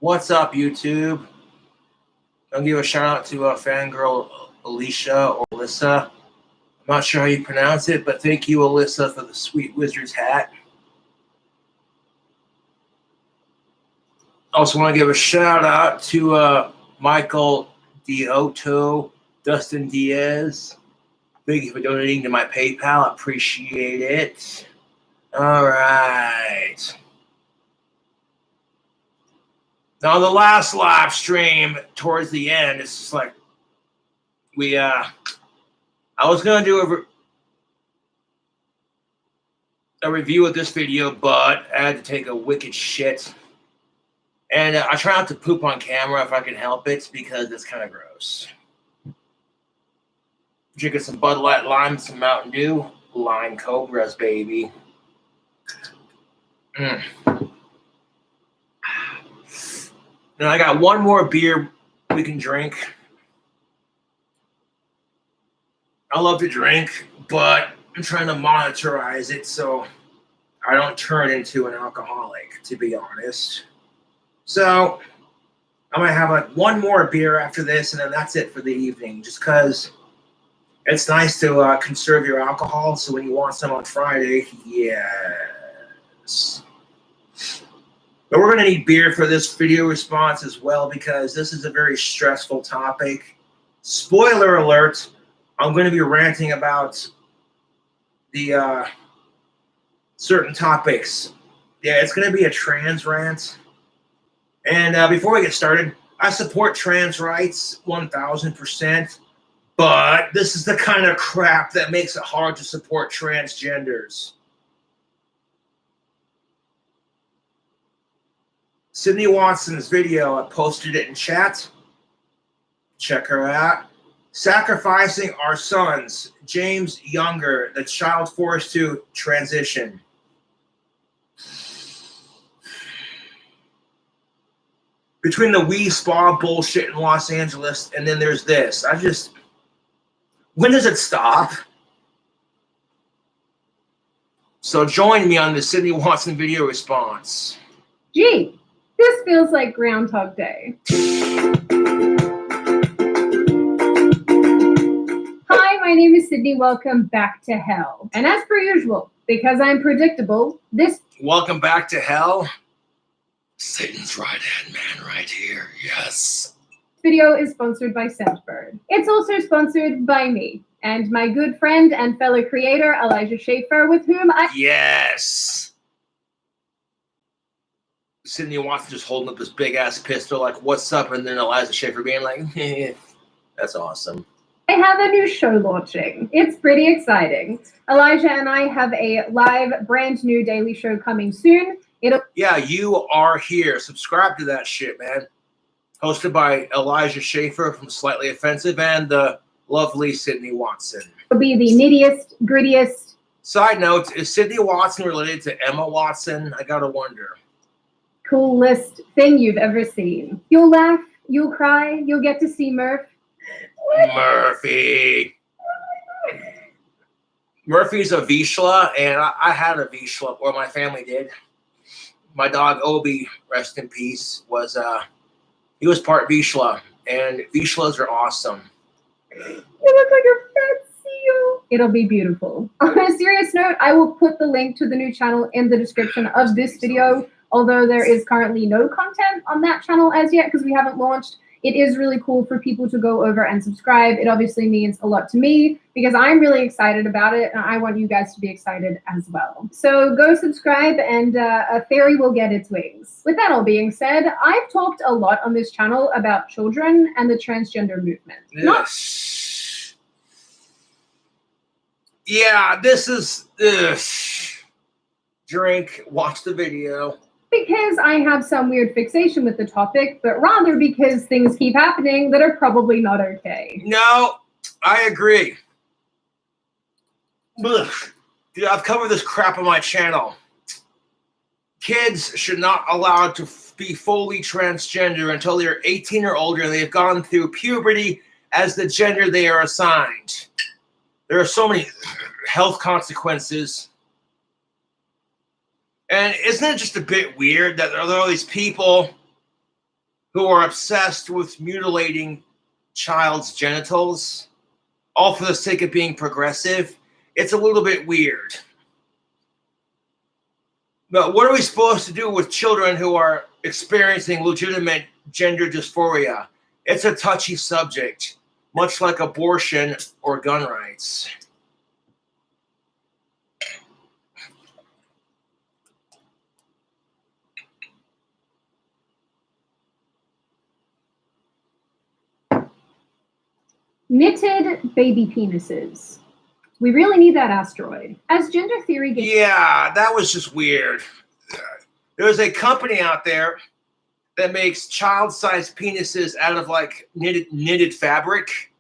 What's up, YouTube? I'll give a shout out to fangirl Alicia or Alyssa. I'm not sure how you pronounce it, but thank you, Alyssa, for the sweet wizard's hat. Also want to give a shout out to Michael Diotto, Dustin Diaz. Thank you for donating to my PayPal. Appreciate it. All right. Now, the last live stream towards the end, it's just like I was going to do a review of this video, but I had to take a wicked shit. And I try not to poop on camera if I can help it because it's kind of gross. Drinking some Bud Light Lime, some Mountain Dew. Lime Cobras, baby. And I got one more beer we can drink. I love to drink, but I'm trying to monitorize it so I don't turn into an alcoholic, to be honest. So I'm going to have like one more beer after this, and then that's it for the evening, just because it's nice to conserve your alcohol. So when you want some on Friday, yes. But we're going to need beer for this video response as well because this is a very stressful topic. Spoiler alert, I'm going to be ranting about the certain topics. Yeah, it's going to be a trans rant. And before we get started, I support trans rights 1,000%, but this is the kind of crap that makes it hard to support transgenders. Sydney Watson's video, I posted it in chat. Check her out. Sacrificing our sons, James Younger, the child forced to transition. Between the Wii Spa bullshit in Los Angeles, and then there's this. When does it stop? So join me on the Sydney Watson video response. Gee. This feels like Groundhog Day. Hi, my name is Sydney. Welcome back to hell. And as per usual, because I'm predictable, Welcome back to hell. Satan's right-hand man right here. Yes. Video is sponsored by Scentbird. It's also sponsored by me and my good friend and fellow creator, Elijah Schaefer, with whom Yes. Sydney Watson just holding up this big-ass pistol like, what's up? And then Elijah Schaefer being like, that's awesome. I have a new show launching. It's pretty exciting. Elijah and I have a live, brand new daily show coming soon. Yeah, You Are Here. Subscribe to that shit, man. Hosted by Elijah Schaefer from Slightly Offensive and the lovely Sydney Watson. It'll be the nittiest, grittiest. Side note, is Sydney Watson related to Emma Watson? I gotta wonder. Coolest thing you've ever seen. You'll laugh, you'll cry, you'll get to see Murph. Murphy. Murphy's a Vizsla, and I had a Vizsla, or my family did. My dog Obi, rest in peace, he was part Vizsla, and Vizslas are awesome. You look like a fat seal. It'll be beautiful. On a serious note, I will put the link to the new channel in the description of this video. Although there is currently no content on that channel as yet because we haven't launched, it is really cool for people to go over and subscribe. It obviously means a lot to me because I'm really excited about it and I want you guys to be excited as well. So go subscribe and a fairy will get its wings. With that all being said, I've talked a lot on this channel about children and the transgender movement. Yes. Yeah, this is... Drink, watch the video. Because I have some weird fixation with the topic, but rather because things keep happening that are probably not okay. No, I agree. Ugh. Dude, I've covered this crap on my channel. Kids should not allowed to be fully transgender until they're 18 or older and they've gone through puberty as the gender they are assigned. There are so many health consequences. And isn't it just a bit weird that there are all these people who are obsessed with mutilating child's genitals, all for the sake of being progressive. It's a little bit weird. But what are we supposed to do with children who are experiencing legitimate gender dysphoria? It's a touchy subject, much like abortion or gun rights. Knitted baby penises. We really need that asteroid. As gender theory gets... Yeah, that was just weird. There's a company out there that makes child-sized penises out of like knitted fabric.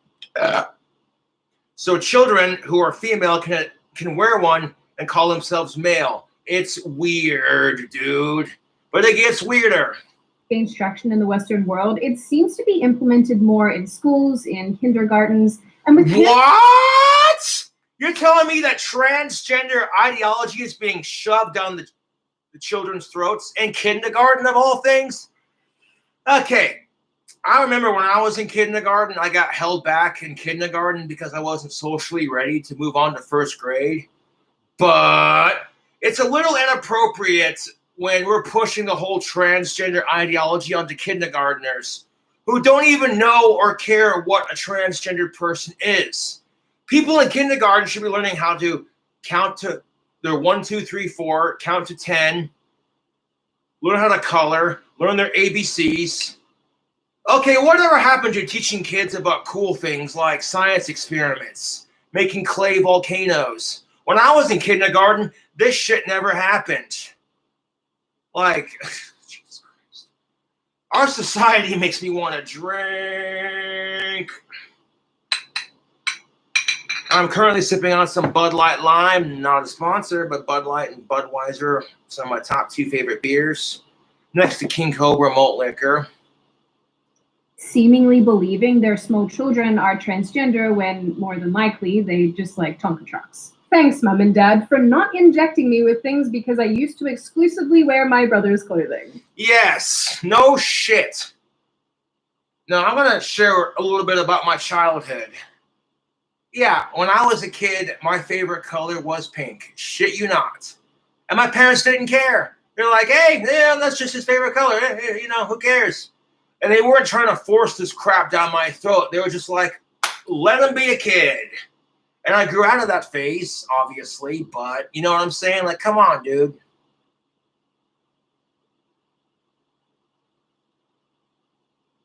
So children who are female can wear one and call themselves male. It's weird, dude. But it gets weirder. Gains traction in the Western world. It seems to be implemented more in schools, in kindergartens, and with... What? You're telling me that transgender ideology is being shoved down the children's throats in kindergarten, of all things? Okay, I remember when I was in kindergarten, I got held back in kindergarten because I wasn't socially ready to move on to first grade. But it's a little inappropriate when we're pushing the whole transgender ideology onto kindergartners who don't even know or care what a transgender person is. People in kindergarten should be learning how to count to their 1, 2, 3, 4, count to 10, learn how to color, learn their ABCs. Okay, whatever happened to teaching kids about cool things like science experiments, making clay volcanoes? When I was in kindergarten, this shit never happened. Like, Jesus Christ. Our society makes me want to drink. I'm currently sipping on some Bud Light Lime, not a sponsor, but Bud Light and Budweiser, some of my top 2 favorite beers, next to King Cobra malt liquor. Seemingly believing their small children are transgender when more than likely they just like Tonka trucks. Thanks, Mom and Dad, for not injecting me with things because I used to exclusively wear my brother's clothing. Yes, no shit. Now, I'm going to share a little bit about my childhood. Yeah, when I was a kid, my favorite color was pink. Shit you not. And my parents didn't care. They're like, hey, yeah, that's just his favorite color. You know, who cares? And they weren't trying to force this crap down my throat. They were just like, let him be a kid. And I grew out of that phase, obviously, but you know what I'm saying? Like, come on, dude.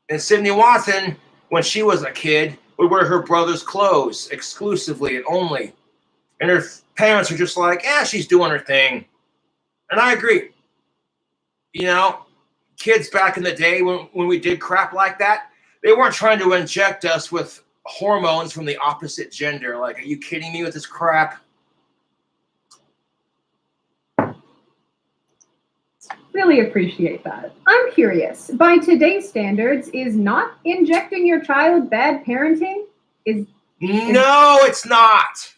And Sydney Watson, when she was a kid, would wear her brother's clothes exclusively and only. And her parents were just like, she's doing her thing. And I agree. You know, kids back in the day when we did crap like that, they weren't trying to inject us with hormones from the opposite gender. Like, are you kidding me with this crap? Really appreciate that. I'm curious, by today's standards, is not injecting your child bad parenting? No, it's not.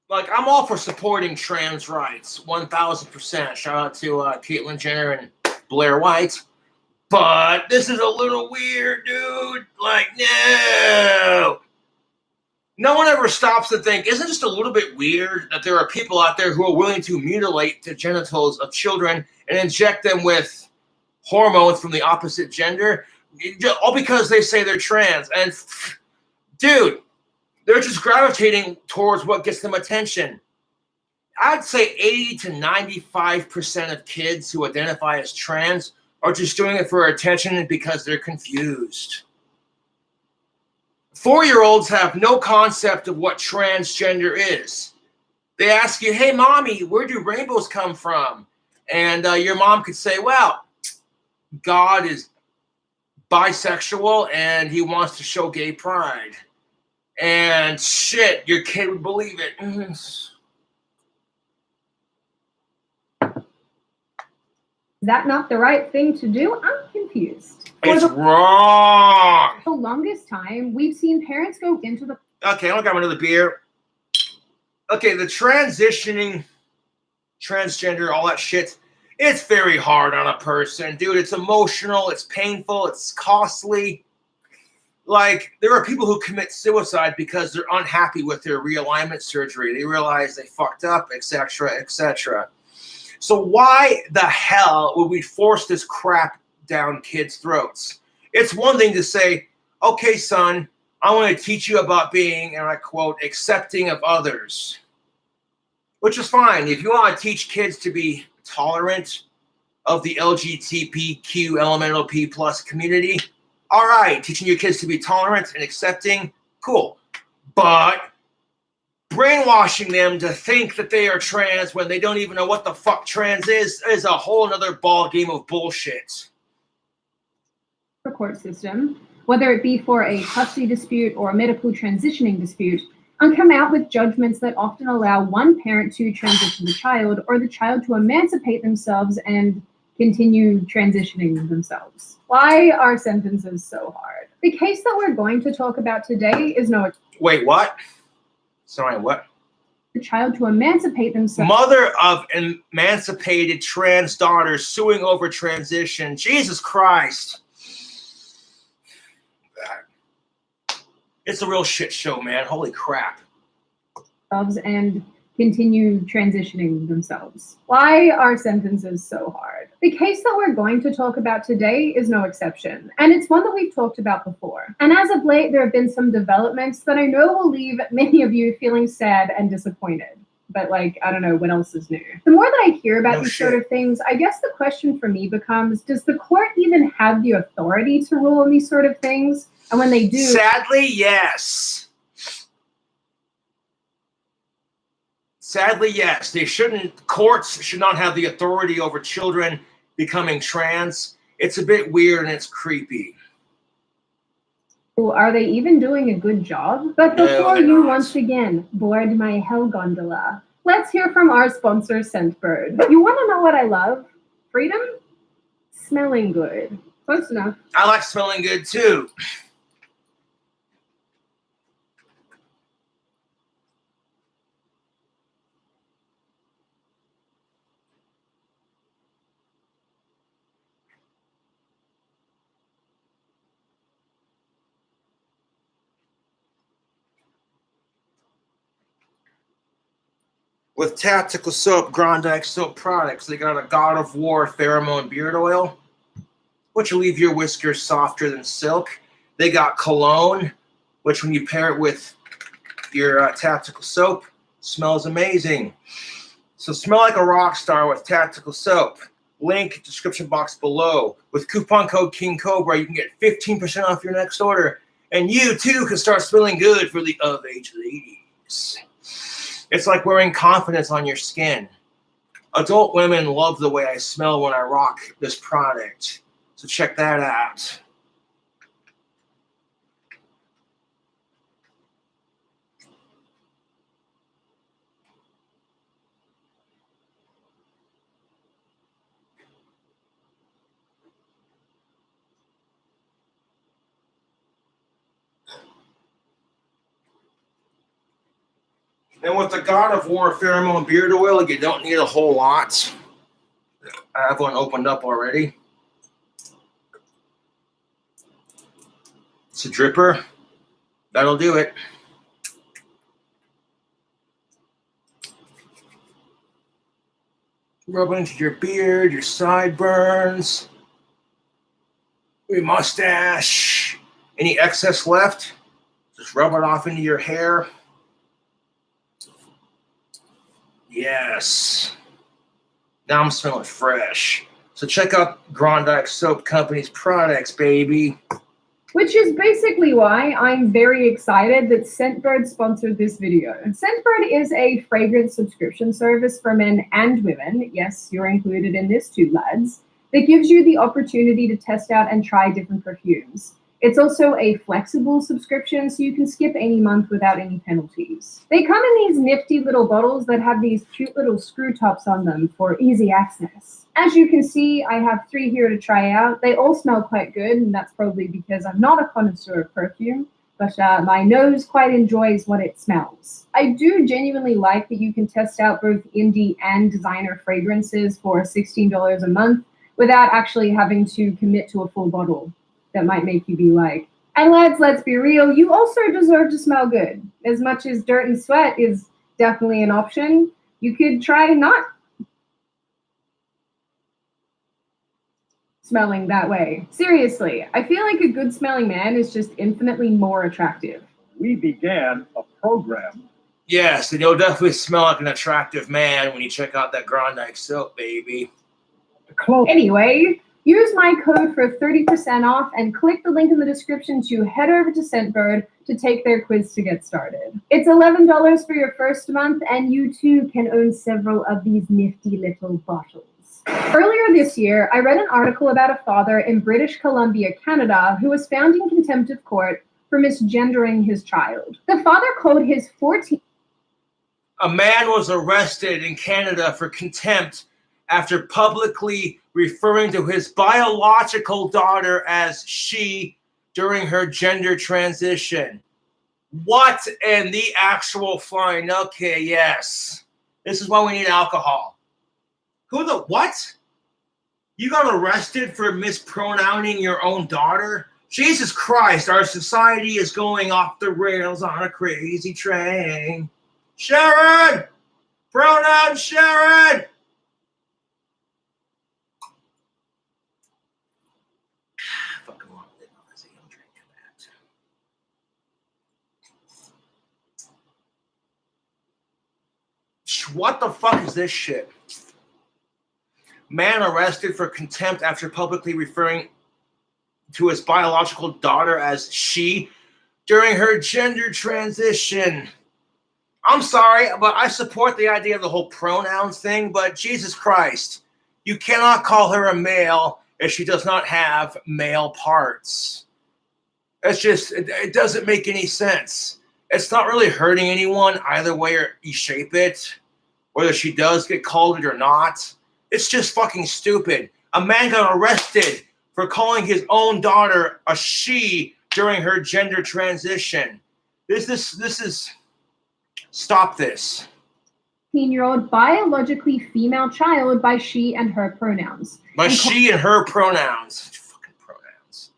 Like, I'm all for supporting trans rights, 1,000%. Shout out to Caitlyn Jenner and Blair White. But this is a little weird, dude. Like, no. No one ever stops to think, isn't it just a little bit weird that there are people out there who are willing to mutilate the genitals of children and inject them with hormones from the opposite gender? All because they say they're trans. And, dude, they're just gravitating towards what gets them attention. I'd say 80 to 95% of kids who identify as trans are just doing it for attention because they're confused. 4-year-olds have no concept of what transgender is. They ask you, hey, mommy, where do rainbows come from? And your mom could say, well, God is bisexual and he wants to show gay pride. And shit, your kid would believe it. Is that not the right thing to do? I'm confused. It's wrong. The longest time, we've seen parents go into the... Okay, I'll grab another beer. Okay, the transitioning, transgender, all that shit, It's very hard on a person, dude. It's emotional, it's painful, it's costly. Like, there are people who commit suicide because they're unhappy with their realignment surgery. They realize they fucked up, etc., etc. So why the hell would we force this crap down kids' throats? It's one thing to say, okay, son, I want to teach you about being, and I quote, accepting of others. Which is fine. If you want to teach kids to be tolerant of the LGBTQ elemental P plus community, all right, teaching your kids to be tolerant and accepting, cool. But brainwashing them to think that they are trans when they don't even know what the fuck trans is a whole nother ball game of bullshit. The court system, whether it be for a custody dispute or a medical transitioning dispute, and come out with judgments that often allow one parent to transition the child or the child to emancipate themselves and continue transitioning themselves. Why are sentences so hard? The case that we're going to talk about today is no... Wait, what? Sorry, what? The child to emancipate themselves. Mother of emancipated trans daughters suing over transition. Jesus Christ. It's a real shit show, man. Holy crap. And continue transitioning themselves. Why are sentences so hard? The case that we're going to talk about today is no exception, and it's one that we've talked about before. And as of late, there have been some developments that I know will leave many of you feeling sad and disappointed. But like, I don't know, what else is new? The more that I hear about these sort of things, I guess the question for me becomes, does the court even have the authority to rule on these sort of things? And when they do... Sadly, yes. Sadly, yes. Courts should not have the authority over children becoming trans. It's a bit weird and it's creepy. Are they even doing a good job? But before you once again board my hell gondola, let's hear from our sponsor, Scentbird. You want to know what I love? Freedom? Smelling good. Close enough. I like smelling good too. With Tactical Soap, Grondike Soap products, they got a God of War Pheromone Beard Oil, which will leave your whiskers softer than silk. They got Cologne, which when you pair it with your Tactical Soap, smells amazing. So smell like a rock star with Tactical Soap. Link description box below. With coupon code King Cobra, you can get 15% off your next order. And you, too, can start smelling good for the of-age ladies. It's like wearing confidence on your skin. Adult women love the way I smell when I rock this product. So check that out. And with the God of War Pheromone Beard Oil, you don't need a whole lot. I have one opened up already. It's a dripper. That'll do it. Rub it into your beard, your sideburns, your mustache. Any excess left, just rub it off into your hair. Yes. Now I'm smelling fresh. So check out Grondike Soap Company's products, baby. Which is basically why I'm very excited that Scentbird sponsored this video. Scentbird is a fragrance subscription service for men and women. Yes, you're included in this too, lads. That gives you the opportunity to test out and try different perfumes. It's also a flexible subscription, so you can skip any month without any penalties. They come in these nifty little bottles that have these cute little screw tops on them for easy access. As you can see, I have 3 here to try out. They all smell quite good, and that's probably because I'm not a connoisseur of perfume, but my nose quite enjoys what it smells. I do genuinely like that you can test out both indie and designer fragrances for $16 a month without actually having to commit to a full bottle that might make you be like, and lads, let's be real, you also deserve to smell good. As much as dirt and sweat is definitely an option, you could try not smelling that way. Seriously, I feel like a good smelling man is just infinitely more attractive. We began a program. Yes, and you'll definitely smell like an attractive man when you check out that Grondike soap, baby. Anyway, use my code for 30% off and click the link in the description to head over to Scentbird to take their quiz to get started. It's $11 for your first month, and you too can own several of these nifty little bottles. Earlier this year, I read an article about a father in British Columbia, Canada, who was found in contempt of court for misgendering his child. The father called his 14... A man was arrested in Canada for contempt after publicly referring to his biological daughter as she during her gender transition. What in the actual flying? Okay, yes. This is why we need alcohol. Who the what? You got arrested for mispronouncing your own daughter? Jesus Christ, our society is going off the rails on a crazy train. Sharon! Pronoun Sharon! Fucking want it. I'm drinking that. What the fuck is this shit? Man arrested for contempt after publicly referring to his biological daughter as she during her gender transition. I'm sorry, but I support the idea of the whole pronouns thing, but Jesus Christ, you cannot call her a male if she does not have male parts. It's just, it doesn't make any sense. It's not really hurting anyone either way you shape it, whether she does get called it or not. It's just fucking stupid. A man got arrested for calling his own daughter a she during her gender transition. This is, stop this. 18-year-old biologically female child by she and her pronouns. By she and her pronouns. Fucking pronouns.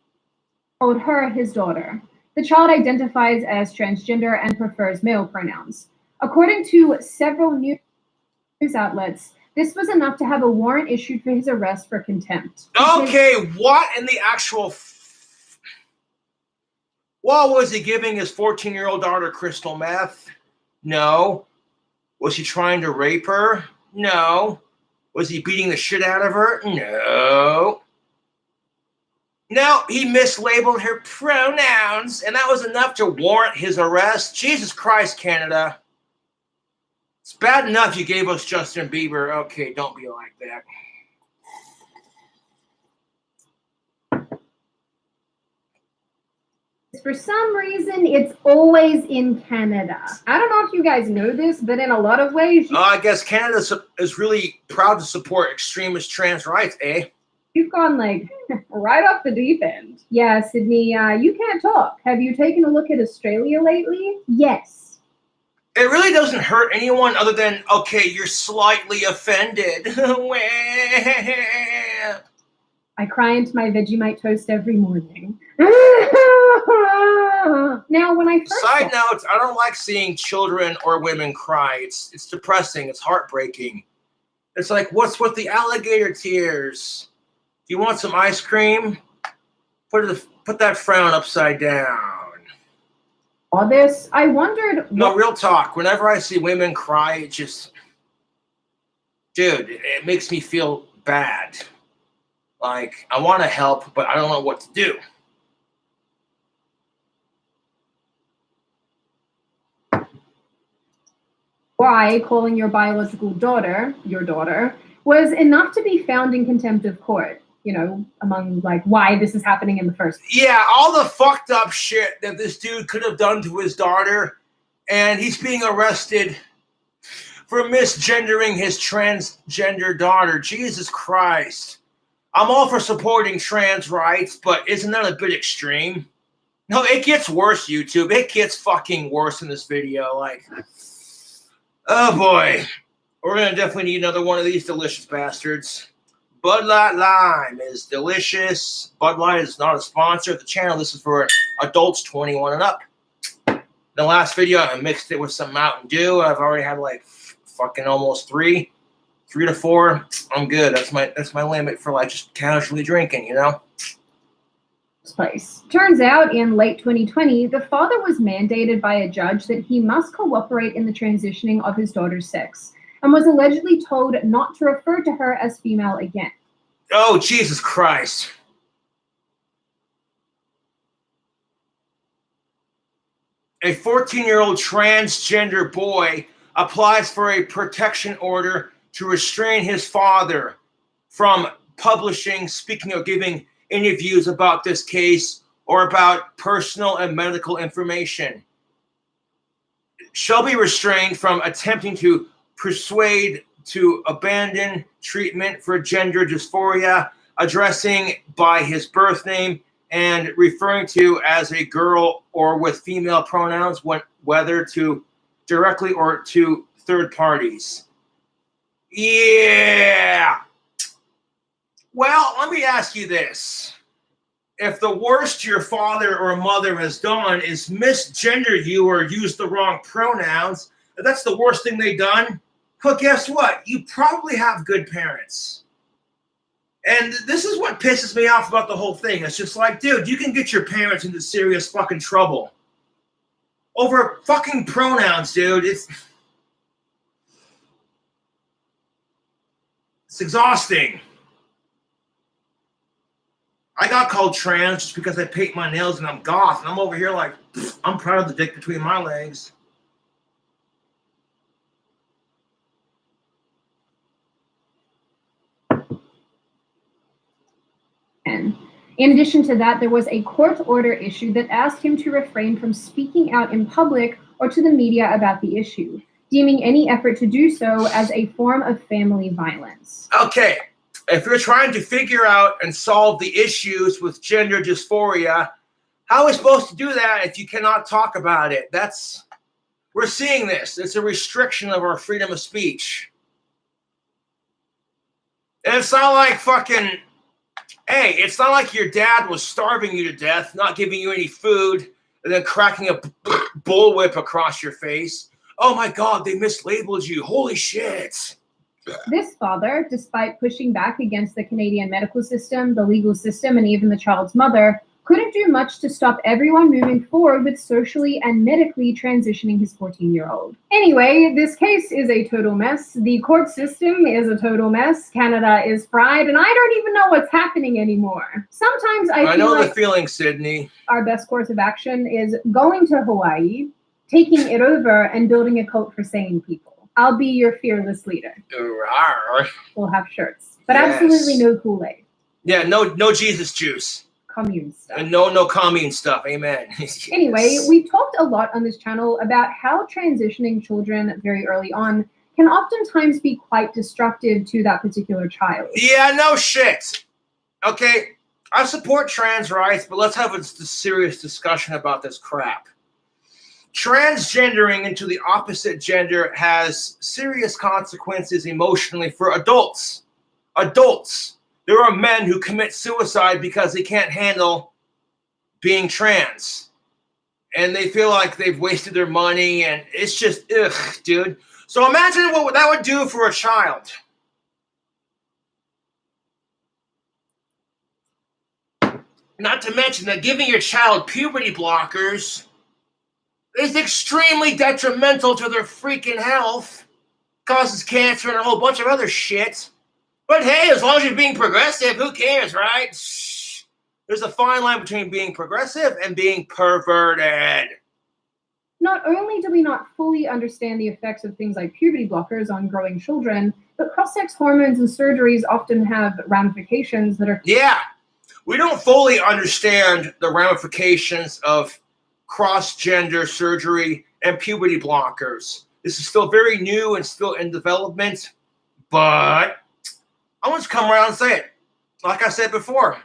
Called her his daughter. The child identifies as transgender and prefers male pronouns. According to several news outlets, this was enough to have a warrant issued for his arrest for contempt. Okay, what in the actual... Well, was he giving his 14-year-old daughter crystal meth? No. Was he trying to rape her? No. Was he beating the shit out of her? No. No, he mislabeled her pronouns, and that was enough to warrant his arrest. Jesus Christ, Canada. It's bad enough you gave us Justin Bieber. Okay, don't be like that. For some reason, it's always in Canada. I don't know if you guys know this, but in a lot of ways... I guess Canada is really proud to support extremist trans rights, eh? You've gone, like, right off the deep end. Yeah, Sydney, you can't talk. Have you taken a look at Australia lately? Yes. It really doesn't hurt anyone other than, okay, you're slightly offended. I cry into my Vegemite toast every morning. Now, when I first... Side note, I don't like seeing children or women cry. It's depressing. It's heartbreaking. It's like, what's with the alligator tears? Do you want some ice cream? Put that frown upside down. All this, I wondered... No, real talk. Whenever I see women cry, it just... Dude, it makes me feel bad. Like, I want to help, but I don't know what to do. Why calling your biological daughter, your daughter, was enough to be found in contempt of court. You know, among, like, why this is happening in the first place. Yeah, all the fucked up shit that this dude could have done to his daughter, and he's being arrested for misgendering his transgender daughter. Jesus Christ. I'm all for supporting trans rights, but isn't that a bit extreme? No, it gets worse, YouTube. It gets fucking worse in this video. Like, oh boy. We're going to definitely need another one of these delicious bastards. Bud Light Lime is delicious. Bud Light is not a sponsor of the channel. This is for adults 21 and up. The last video, I mixed it with some Mountain Dew. I've already had like fucking almost 3 to 4. I'm good. That's my limit for like just casually drinking, you know? Place. Turns out in late 2020, the father was mandated by a judge that he must cooperate in the transitioning of his daughter's sex and was allegedly told not to refer to her as female again. Oh, Jesus Christ. A 14-year-old transgender boy applies for a protection order to restrain his father from publishing, speaking or giving interviews about this case or about personal and medical information. Shall be restrained from attempting to persuade to abandon treatment for gender dysphoria, addressing by his birth name and referring to as a girl or with female pronouns, whether to directly or to third parties. Yeah. Well, let me ask you this. If the worst your father or mother has done is misgender you or use the wrong pronouns, if that's the worst thing they've done, well, guess what? You probably have good parents. And this is what pisses me off about the whole thing. It's just like, dude, you can get your parents into serious fucking trouble over fucking pronouns, dude. It's exhausting. I got called trans just because I paint my nails and I'm goth. And I'm over here like, I'm proud of the dick between my legs. In addition to that, there was a court order issued that asked him to refrain from speaking out in public or to the media about the issue, deeming any effort to do so as a form of family violence. Okay, if you're trying to figure out and solve the issues with gender dysphoria, how are we supposed to do that if you cannot talk about it? We're seeing this. It's a restriction of our freedom of speech. And it's not like fucking... Hey, it's not like your dad was starving you to death, not giving you any food, and then cracking a bullwhip across your face. Oh my God, they mislabeled you. Holy shit. This father, despite pushing back against the Canadian medical system, the legal system, and even the child's mother, couldn't do much to stop everyone moving forward with socially and medically transitioning his 14-year-old. Anyway, this case is a total mess. The court system is a total mess. Canada is fried, and I don't even know what's happening anymore. Sometimes I feel know like the feeling, Sydney. Our best course of action is going to Hawaii, taking it over, and building a cult for sane people. I'll be your fearless leader. We'll have shirts, but absolutely no Kool-Aid. Yeah, no Jesus juice. Commune stuff. And no commune stuff. Amen. Anyway, we've talked a lot on this channel about how transitioning children very early on can oftentimes be quite destructive to that particular child. Yeah, no shit. Okay, I support trans rights, but let's have a serious discussion about this crap. Transgendering into the opposite gender has serious consequences emotionally for adults. Adults. There are men who commit suicide because they can't handle being trans. And they feel like they've wasted their money, and it's just, ugh, dude. So imagine what that would do for a child. Not to mention that giving your child puberty blockers is extremely detrimental to their freaking health. Causes cancer and a whole bunch of other shit. But hey, as long as you're being progressive, who cares, right? There's a fine line between being progressive and being perverted. Not only do we not fully understand the effects of things like puberty blockers on growing children, but cross-sex hormones and surgeries often have ramifications that are... Yeah, we don't fully understand the ramifications of cross-gender surgery and puberty blockers. This is still very new and still in development, but I want to come around and say it. Like I said before,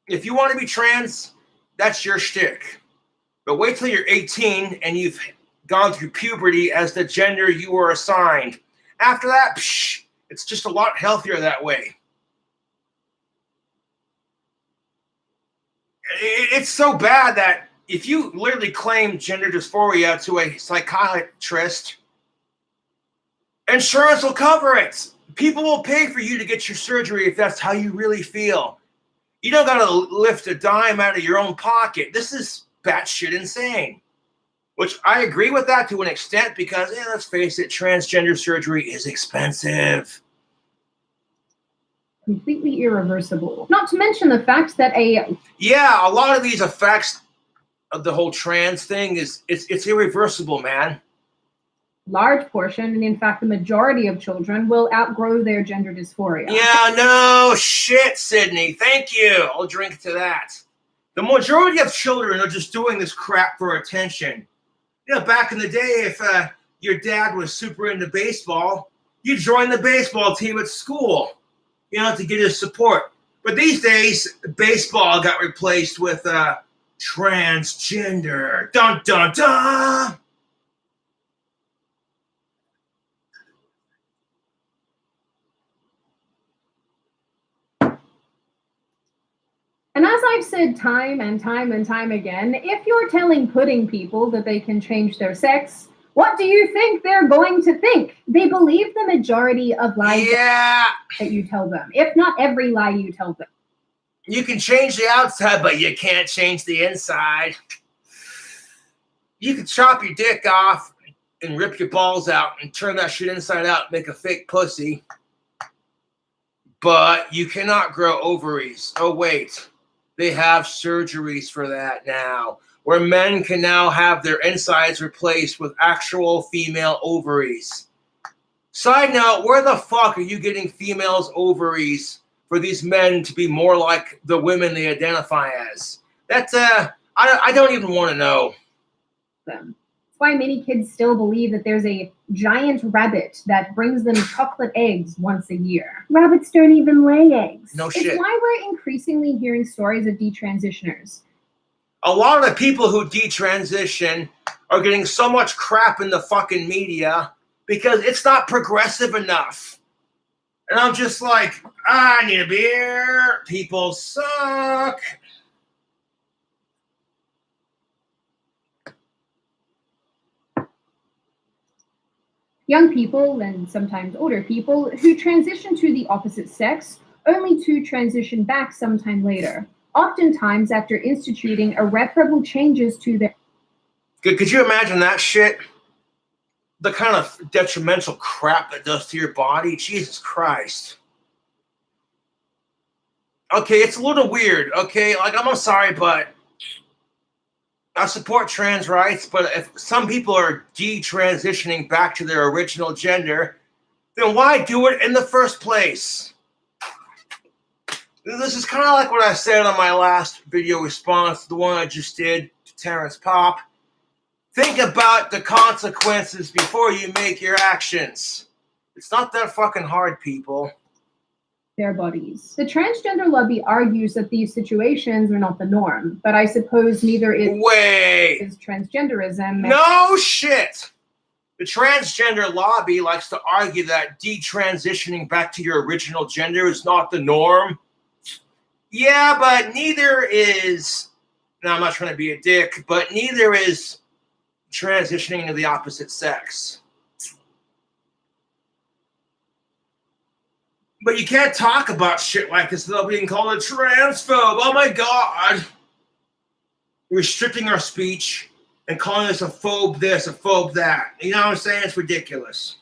if you want to be trans, that's your shtick. But wait till you're 18 and you've gone through puberty as the gender you were assigned. After that, psh, it's just a lot healthier that way. It's so bad that if you literally claim gender dysphoria to a psychiatrist, insurance will cover it. People will pay for you to get your surgery if that's how you really feel. You don't got to lift a dime out of your own pocket. This is batshit insane. Which I agree with that to an extent because, let's face it, transgender surgery is expensive. Completely irreversible. Not to mention the fact that a lot of these effects of the whole trans thing it's irreversible, man. large portion, and in fact the majority of children, will outgrow their gender dysphoria. Yeah, no shit, Sydney. Thank you. I'll drink to that. The majority of children are just doing this crap for attention. Back in the day, if your dad was super into baseball, you join the baseball team at school, to get his support. But these days, baseball got replaced with transgender. Dun, dun, dun! And as I've said time and time and time again, if you're telling pudding people that they can change their sex, what do you think they're going to think? They believe the majority of lies that you tell them, if not every lie you tell them. You can change the outside, but you can't change the inside. You can chop your dick off and rip your balls out and turn that shit inside out and make a fake pussy. But you cannot grow ovaries. Oh, wait. They have surgeries for that now, where men can now have their insides replaced with actual female ovaries. Side note, where the fuck are you getting females' ovaries for these men to be more like the women they identify as? That's, I don't even want to know. That's why many kids still believe that there's a giant rabbit that brings them chocolate eggs once a year. Rabbits don't even lay eggs. No shit. It's why we're increasingly hearing stories of detransitioners. A lot of the people who detransition are getting so much crap in the fucking media because it's not progressive enough. And I'm just like, I need a beer. People suck. Young people, and sometimes older people, who transition to the opposite sex, only to transition back sometime later, oftentimes after instituting irreparable changes to their... Could you imagine that shit? The kind of detrimental crap it does to your body? Jesus Christ. Okay, it's a little weird, okay? Like, I'm sorry, but I support trans rights, but if some people are detransitioning back to their original gender, then why do it in the first place? This is kind of like what I said on my last video response, the one I just did to Terrence Pop. Think about the consequences before you make your actions. It's not that fucking hard, people. Their bodies. The transgender lobby argues that these situations are not the norm, but I suppose neither is transgenderism. No shit! The transgender lobby likes to argue that detransitioning back to your original gender is not the norm. Yeah, but neither is, now I'm not trying to be a dick, but neither is transitioning to the opposite sex. But you can't talk about shit like this without being called a transphobe. Oh my God. Restricting our speech and calling us a phobe this, a phobe that. You know what I'm saying? It's ridiculous.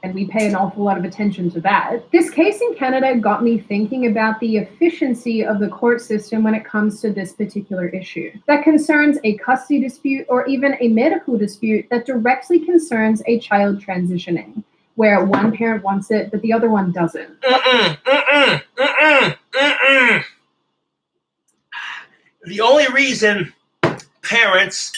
And we pay an awful lot of attention to that. This case in Canada got me thinking about the efficiency of the court system when it comes to this particular issue that concerns a custody dispute or even a medical dispute that directly concerns a child transitioning, where one parent wants it, but the other one doesn't. The only reason parents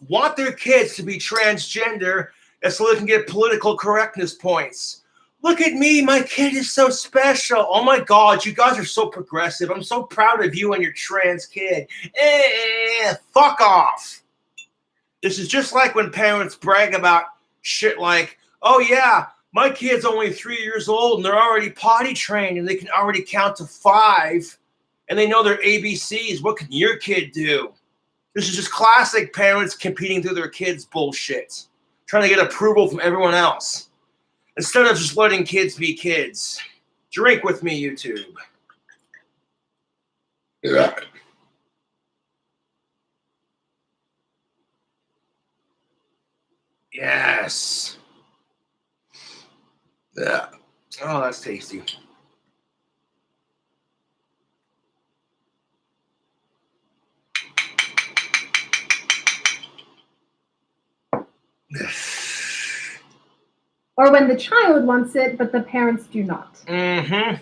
want their kids to be transgender so they can get political correctness points. Look at me, my kid is so special. Oh my God, you guys are so progressive. I'm so proud of you and your trans kid. Fuck off. This is just like when parents brag about shit like, oh yeah, my kid's only 3 years old and they're already potty trained and they can already count to 5 and they know their ABCs. What can your kid do? This is just classic parents competing through their kids' bullshit, trying to get approval from everyone else, instead of just letting kids be kids. Drink with me, YouTube. Yeah. Yes. Yeah. Oh, that's tasty. Or when the child wants it, but the parents do not. Mm-hmm.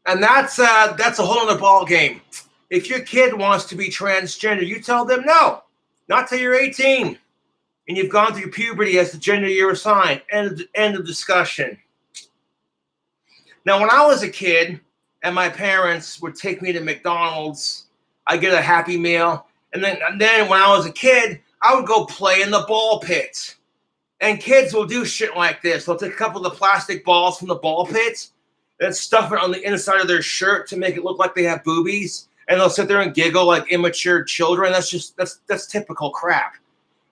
And that's a whole other ball game. If your kid wants to be transgender, you tell them no, not till you're 18, and you've gone through puberty as the gender you're assigned. End of discussion. Now, when I was a kid, and my parents would take me to McDonald's, I'd get a Happy Meal, and then when I was a kid, I would go play in the ball pit. And kids will do shit like this. They'll take a couple of the plastic balls from the ball pit and stuff it on the inside of their shirt to make it look like they have boobies. And they'll sit there and giggle like immature children. That's typical crap.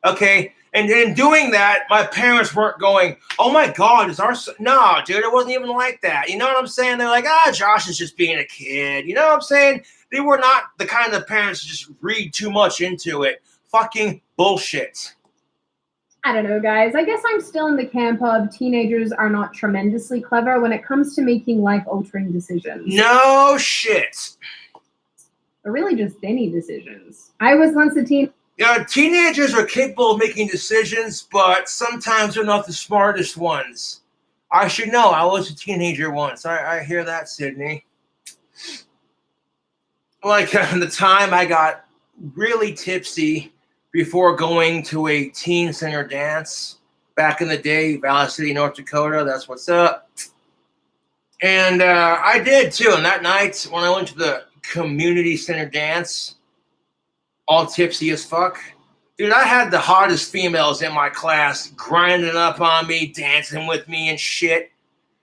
Okay? And in doing that, my parents weren't going, oh my God, is our son? No, dude, it wasn't even like that. You know what I'm saying? They're like, Josh is just being a kid. You know what I'm saying? They were not the kind of parents to just read too much into it. Fucking bullshit. I don't know, guys. I guess I'm still in the camp of teenagers are not tremendously clever when it comes to making life-altering decisions. No shit. Or really just any decisions. I was once a teen. Yeah, teenagers are capable of making decisions, but sometimes they're not the smartest ones. I should know. I was a teenager once. I hear that, Sydney. Like the time I got really tipsy before going to a teen center dance back in the day, Valley City, North Dakota. That's what's up. And I did too. And that night when I went to the community center dance, all tipsy as fuck, dude, I had the hottest females in my class grinding up on me, dancing with me and shit.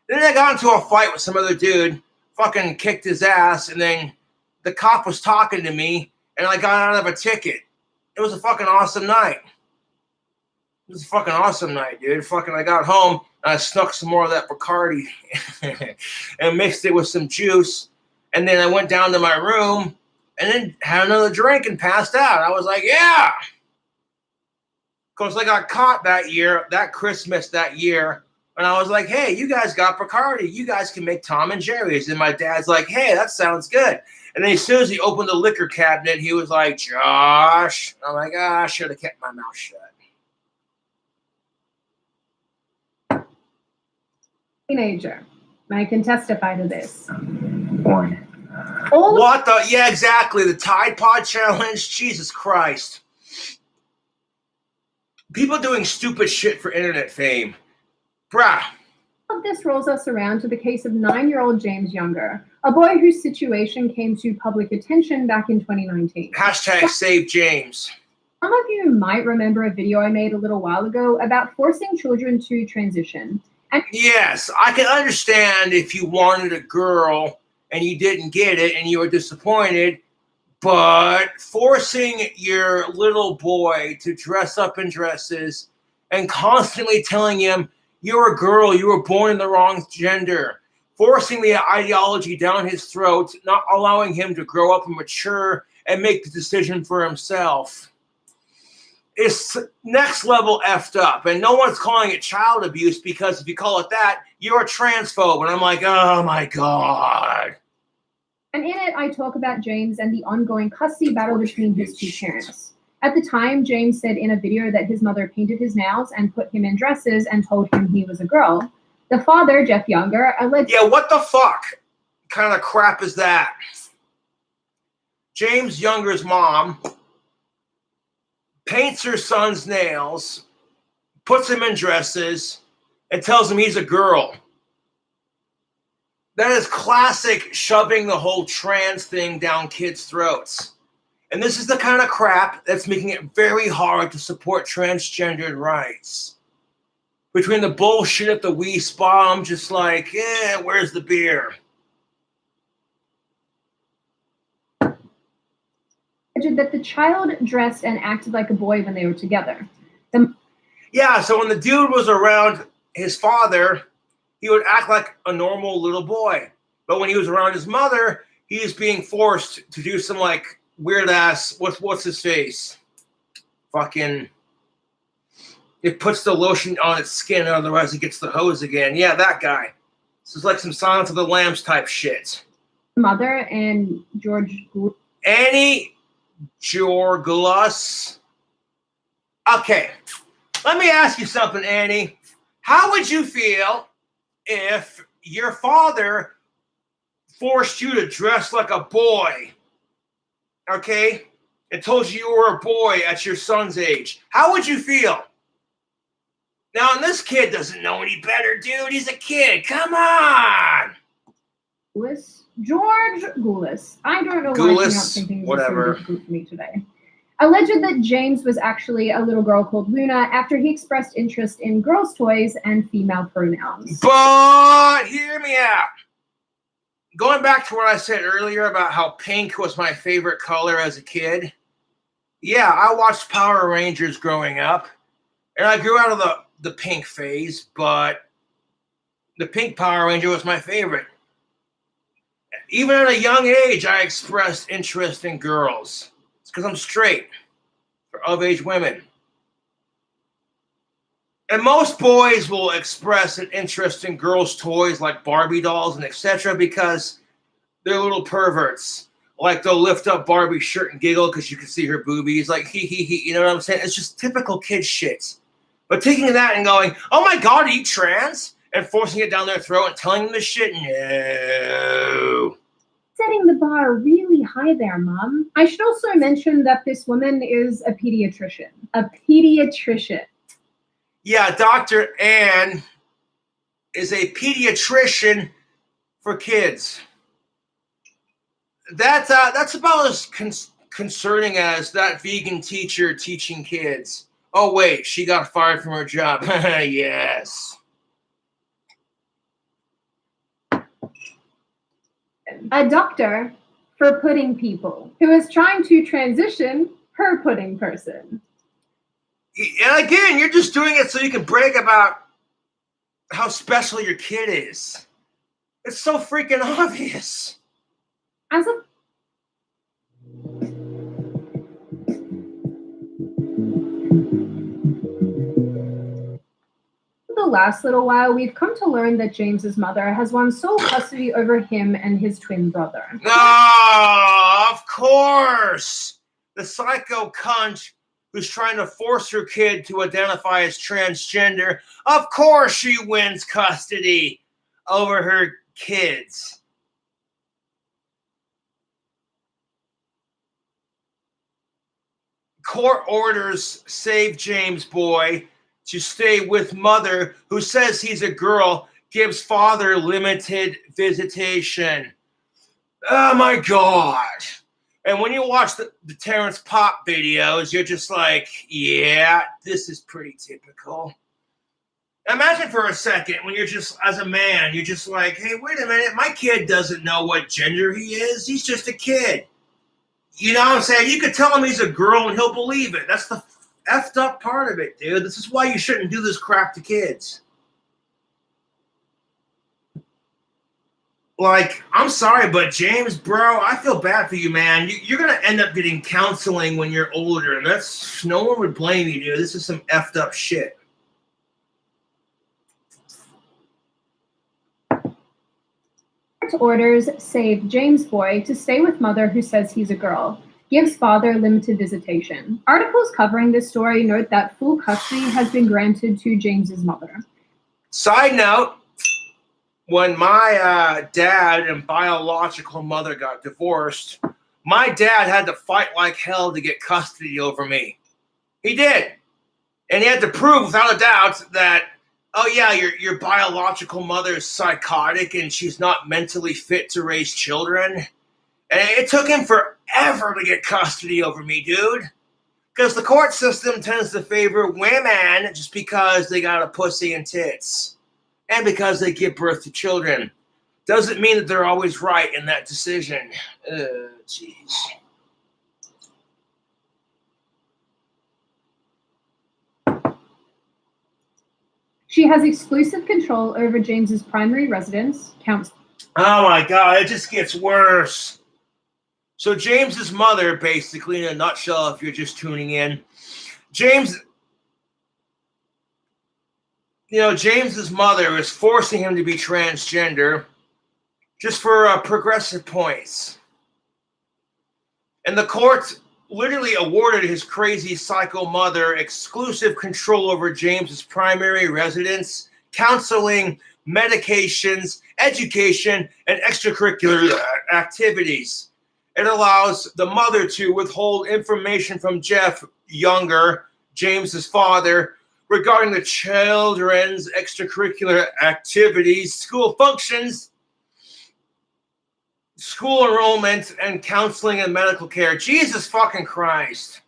Then I got into a fight with some other dude, fucking kicked his ass, and then the cop was talking to me, and I got out of a ticket. It was a fucking awesome night. It was a fucking awesome night, dude. Fucking, I got home and I snuck some more of that Bacardi and mixed it with some juice. And then I went down to my room and then had another drink and passed out. I was like, yeah. Because I got caught that Christmas that year. And I was like, hey, you guys got Bacardi. You guys can make Tom and Jerry's. And my dad's like, hey, that sounds good. And then as soon as he opened the liquor cabinet, he was like, Josh. And I'm like, I should have kept my mouth shut. Teenager. I can testify to this. Boy. What the? Yeah, exactly. The Tide Pod Challenge. Jesus Christ. People doing stupid shit for internet fame. Bruh. All of this rolls us around to the case of 9-year-old James Younger, a boy whose situation came to public attention back in 2019. Hashtag save James. Some of you might remember a video I made a little while ago about forcing children to transition. And yes, I can understand if you wanted a girl and you didn't get it and you were disappointed, but forcing your little boy to dress up in dresses and constantly telling him, you're a girl, you were born in the wrong gender, forcing the ideology down his throat, not allowing him to grow up and mature and make the decision for himself. It's next level effed up. And no one's calling it child abuse because if you call it that, you're a transphobe. And I'm like, oh my God. And in it, I talk about James and the ongoing custody battle between his two parents. At the time, James said in a video that his mother painted his nails and put him in dresses and told him he was a girl. The father, Jeff Younger, alleged— Yeah, what the fuck kind of crap is that? James Younger's mom paints her son's nails, puts him in dresses, and tells him he's a girl. That is classic shoving the whole trans thing down kids' throats. And this is the kind of crap that's making it very hard to support transgendered rights. Between the bullshit at the Wii Spa, I'm just like, where's the beer? That the child dressed and acted like a boy when they were together. Yeah, so when the dude was around his father, he would act like a normal little boy. But when he was around his mother, he is being forced to do some like weird ass, what's his face? Fucking, it puts the lotion on its skin, otherwise it gets the hose again. Yeah, that guy. This is like some Silence of the Lambs type shit. Mother and Annie Georgulus. Okay, let me ask you something, Annie. How would you feel if your father forced you to dress like a boy, okay, and told you were a boy at your son's age? How would you feel? Now, and this kid doesn't know any better, dude. He's a kid. Come on. George Goulis. I don't know why Goulis, she's not thinking whatever. so difficult for me today. Alleged that James was actually a little girl called Luna after he expressed interest in girls' toys and female pronouns. But hear me out. Going back to what I said earlier about how pink was my favorite color as a kid. Yeah, I watched Power Rangers growing up, and I grew out of the pink phase, but the pink Power Ranger was my favorite. Even at a young age, I expressed interest in girls. It's because I'm straight for of-age women. And most boys will express an interest in girls' toys like Barbie dolls and etc. because they're little perverts. Like they'll lift up Barbie's shirt and giggle because you can see her boobies. Like he, you know what I'm saying? It's just typical kid shit. But taking that and going, oh my God, are you trans? And forcing it down their throat and telling them this shit? No. Setting the bar really high there, Mom. I should also mention that this woman is a pediatrician. A pediatrician. Yeah, Dr. Ann is a pediatrician for kids. That's about as concerning as that vegan teacher teaching kids. Oh, wait, she got fired from her job. Yes. A doctor for pudding people who is trying to transition her pudding person. And again, you're just doing it so you can brag about how special your kid is. It's so freaking obvious. As a the last little while, we've come to learn that James's mother has won sole custody over him and his twin brother. Oh, of course. The psycho cunt who's trying to force her kid to identify as transgender. Of course she wins custody over her kids. Court orders save James boy to stay with mother who says he's a girl, gives father limited visitation. Oh my God. And when you watch the Terrence Pop videos, you're just like, yeah, this is pretty typical. Imagine for a second when you're just, as a man, you're just like, hey, wait a minute, my kid doesn't know what gender he is. He's just a kid. You know what I'm saying? You could tell him he's a girl and he'll believe it. That's the effed up part of it, dude. This is why you shouldn't do this crap to kids. Like, I'm sorry, but James, bro, I feel bad for you, man. You're going to end up getting counseling when you're older, and that's, no one would blame you, dude. This is some effed up shit. Orders save James boy to stay with mother who says he's a girl. Gives father limited visitation. Articles covering this story note that full custody has been granted to James's mother. Side note, when my dad and biological mother got divorced, my dad had to fight like hell to get custody over me. He did. And he had to prove without a doubt that, oh yeah, your biological mother is psychotic and she's not mentally fit to raise children. And it took him forever to get custody over me, dude. Because the court system tends to favor women just because they got a pussy and tits. And because they give birth to children. Doesn't mean that they're always right in that decision. Jeez. She has exclusive control over James's primary residence, Oh my God, it just gets worse. So James's mother, basically, in a nutshell, if you're just tuning in, James's mother is forcing him to be transgender just for progressive points. And the court literally awarded his crazy psycho mother exclusive control over James's primary residence, counseling, medications, education, and extracurricular activities. It allows the mother to withhold information from Jeff Younger, James's father, regarding the children's extracurricular activities, school functions, school enrollment, and counseling and medical care. Jesus fucking Christ.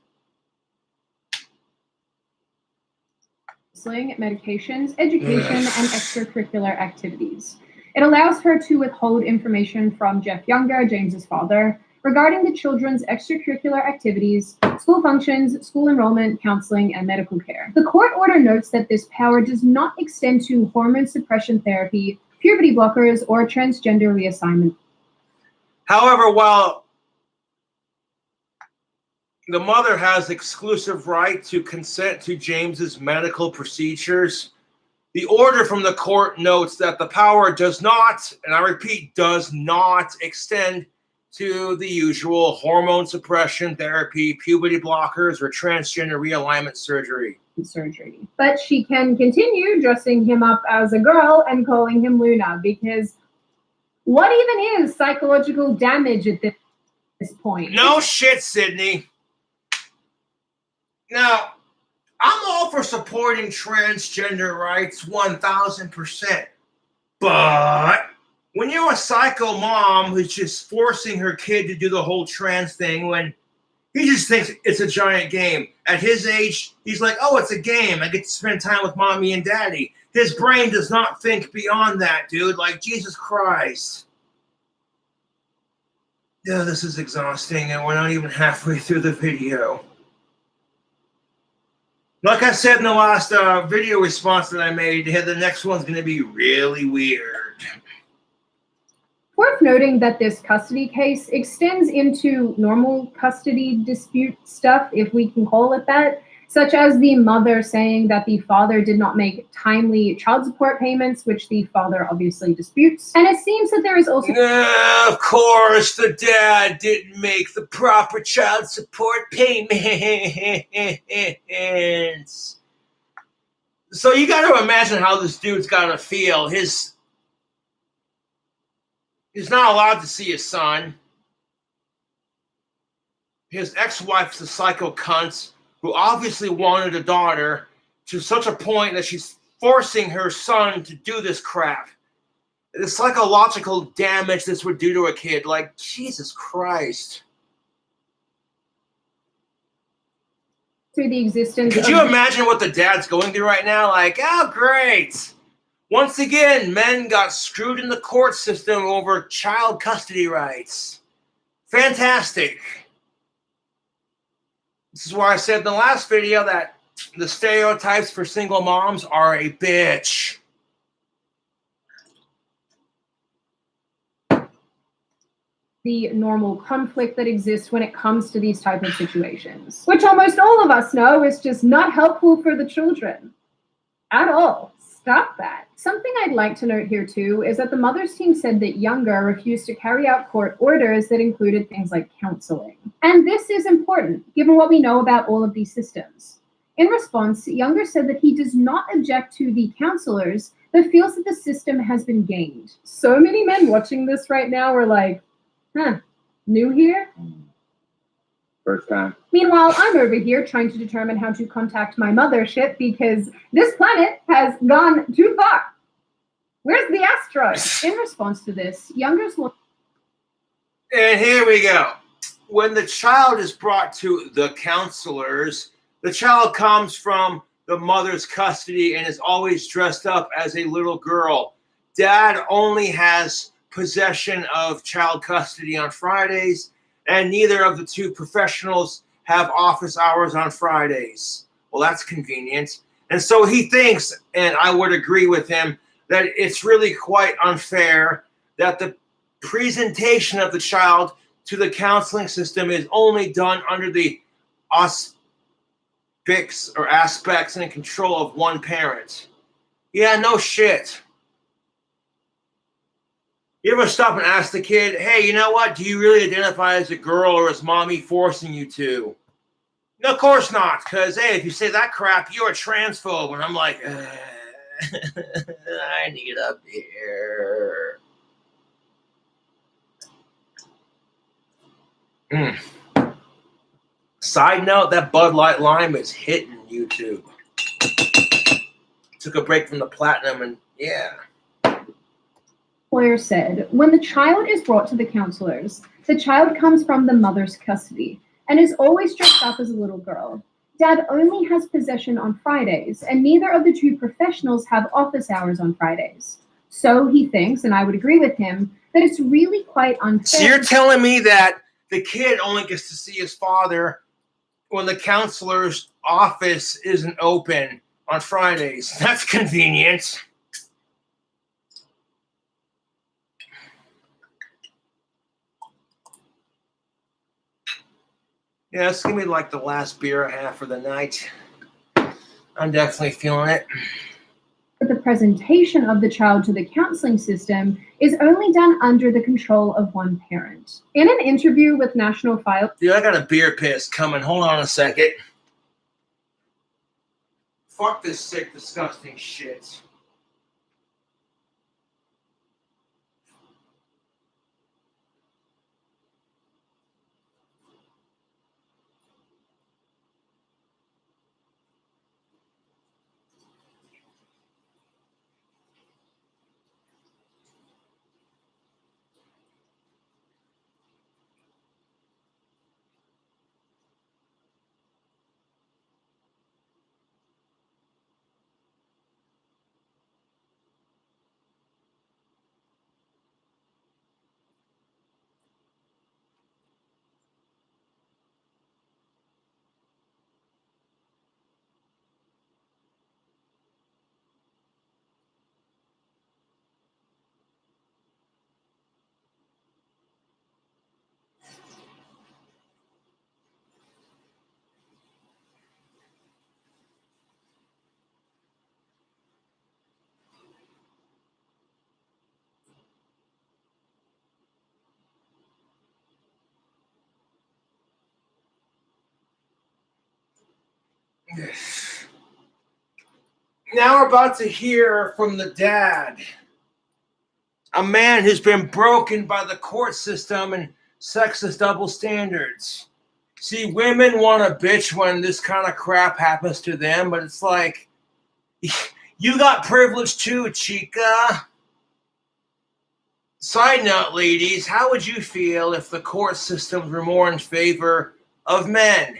Medications, education, and extracurricular activities. It allows her to withhold information from Jeff Younger, James's father, regarding the children's extracurricular activities, school functions, school enrollment, counseling, and medical care. The court order notes that this power does not extend to hormone suppression therapy, puberty blockers, or transgender reassignment. However, while the mother has exclusive right to consent to James's medical procedures, the order from the court notes that the power does not, and I repeat, does not extend to the usual hormone suppression therapy, puberty blockers, or transgender realignment surgery. But she can continue dressing him up as a girl and calling him Luna, because what even is psychological damage at this point? No shit, Sydney. Now, I'm all for supporting transgender rights 1,000%. But when you're a psycho mom who's just forcing her kid to do the whole trans thing when he just thinks it's a giant game. At his age, he's like, oh, it's a game. I get to spend time with mommy and daddy. His brain does not think beyond that, dude. Like, Jesus Christ. Yeah, this is exhausting, and we're not even halfway through the video. Like I said in the last video response that I made, the next one's going to be really weird. Worth noting that this custody case extends into normal custody dispute stuff, if we can call it that, such as the mother saying that the father did not make timely child support payments, which the father obviously disputes. And it seems that there is also... Of course, the dad didn't make the proper child support payments. So you got to imagine how this dude's got to feel. He's not allowed to see his son. His ex-wife's a psycho cunt who obviously wanted a daughter to such a point that she's forcing her son to do this crap. The psychological damage this would do to a kid, like, Jesus Christ. Through the existence Could you imagine what the dad's going through right now? Like, oh, great. Once again, men got screwed in the court system over child custody rights. Fantastic. This is why I said in the last video that the stereotypes for single moms are a bitch. The normal conflict that exists when it comes to these type of situations, which almost all of us know is just not helpful for the children at all. Stop that. Something I'd like to note here too is that the mother's team said that Younger refused to carry out court orders that included things like counseling. And this is important, given what we know about all of these systems. In response, Younger said that he does not object to the counselors, but feels that the system has been gamed. So many men watching this right now are like, huh, new here? First time. Meanwhile, I'm over here trying to determine how to contact my mothership because this planet has gone too far. Where's the asteroid? In response to this, Younger's lawyer. And here we go. When the child is brought to the counselors, the child comes from the mother's custody and is always dressed up as a little girl. Dad only has possession of child custody on Fridays, and neither of the two professionals have office hours on Fridays. Well, that's convenient. And so he thinks, and I would agree with him, that it's really quite unfair that the presentation of the child to the counseling system is only done under the aspects and control of one parent. Yeah, no shit. You ever stop and ask the kid, hey, you know what? Do you really identify as a girl, or is mommy forcing you to? No, of course not. Because, hey, if you say that crap, you're a transphobe. And I'm like, I need a beer. Side note, that Bud Light Lime is hitting YouTube. Took a break from the platinum, and yeah. Lawyer said, when the child is brought to the counselors, the child comes from the mother's custody and is always dressed up as a little girl. Dad only has possession on Fridays, and neither of the two professionals have office hours on Fridays. So he thinks, and I would agree with him, that it's really quite unfair. So you're telling me that the kid only gets to see his father when the counselor's office isn't open on Fridays. That's convenient. Yeah, it's going to be like the last beer I have for the night. I'm definitely feeling it. The presentation of the child to the counseling system is only done under the control of one parent. In an interview with National File... Dude, I got a beer piss coming. Hold on a second. Fuck this sick, disgusting shit. Now we're about to hear from the dad. A man who's been broken by the court system and sexist double standards. See, women want to bitch when this kind of crap happens to them, but it's like, you got privilege too, chica. Side note, ladies, how would you feel if the court systems were more in favor of men?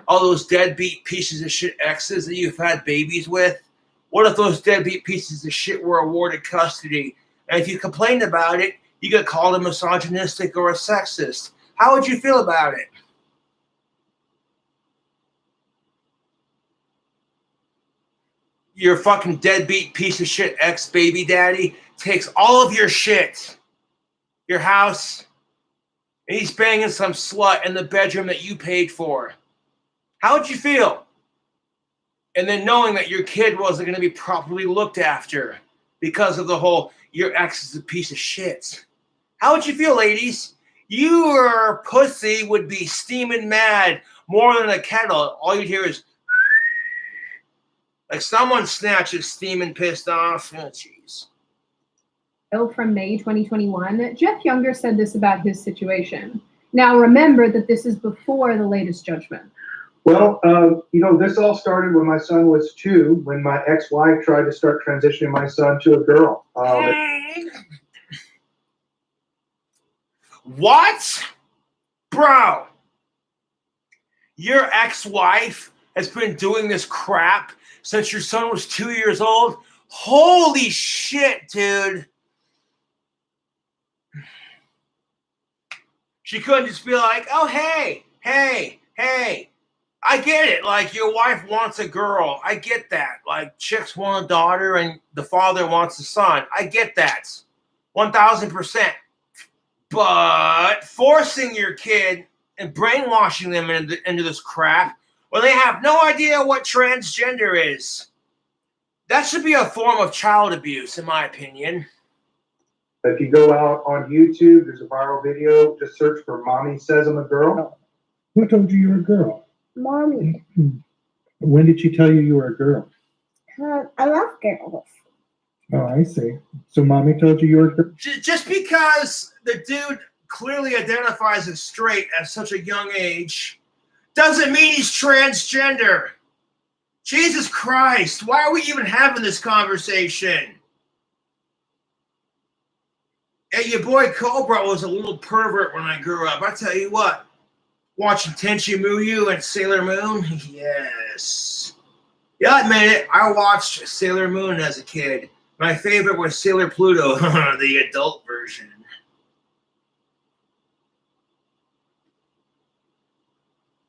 All those deadbeat pieces of shit exes that you've had babies with? What if those deadbeat pieces of shit were awarded custody? And if you complained about it, you get called a misogynistic or a sexist. How would you feel about it? Your fucking deadbeat piece of shit ex-baby daddy takes all of your shit, your house, and he's banging some slut in the bedroom that you paid for. How would you feel? And then knowing that your kid wasn't going to be properly looked after because of the whole, your ex is a piece of shit. How would you feel, ladies? Your pussy would be steaming mad more than a kettle. All you'd hear is, like someone snatches steaming pissed off. Oh, jeez. From May 2021, Jeff Younger said this about his situation. Now remember that this is before the latest judgment. Well, this all started when my son was 2, when my ex-wife tried to start transitioning my son to a girl. What? Bro, your ex-wife has been doing this crap since your son was 2 years old? Holy shit, dude. She couldn't just be like, oh, hey, I get it. Like, your wife wants a girl. I get that. Like, chicks want a daughter and the father wants a son. I get that. 1,000%. But forcing your kid and brainwashing them into this crap when they have no idea what transgender is, that should be a form of child abuse, in my opinion. If you go out on YouTube, there's a viral video. Just search for "Mommy Says I'm a Girl." Who told you you were a girl? Mommy. When did she tell you you were a girl? I love girls. Oh, I see. So mommy told you you were a girl? Just because the dude clearly identifies as straight at such a young age doesn't mean he's transgender. Jesus Christ, why are we even having this conversation? Hey, your boy Cobra was a little pervert when I grew up. I tell you what, watching Tenchi Muyo and Sailor Moon, yes. Yeah, I admit it, I watched Sailor Moon as a kid. My favorite was Sailor Pluto, the adult version.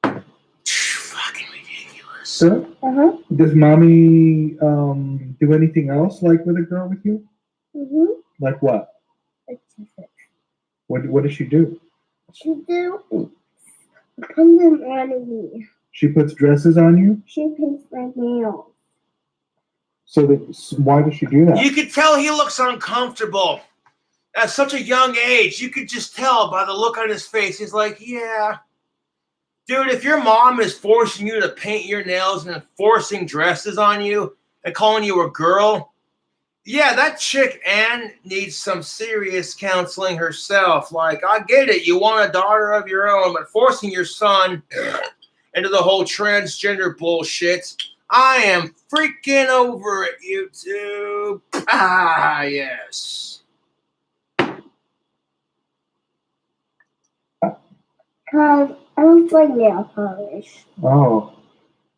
Fucking ridiculous. So, Uh-huh. does mommy do anything else like with a girl with you? Mm-hmm. Like what? What does she do? She do dependent on me. She puts dresses on you? She paints my nails. So why does she do that? You could tell he looks uncomfortable. At such a young age, you could just tell by the look on his face. He's like, yeah. Dude, if your mom is forcing you to paint your nails and forcing dresses on you and calling you a girl, yeah, that chick Ann needs some serious counseling herself. Like, I get it. You want a daughter of your own, but forcing your son into the whole transgender bullshit, I am freaking over it, YouTube. Ah, yes. Because I don't like nail polish. Oh.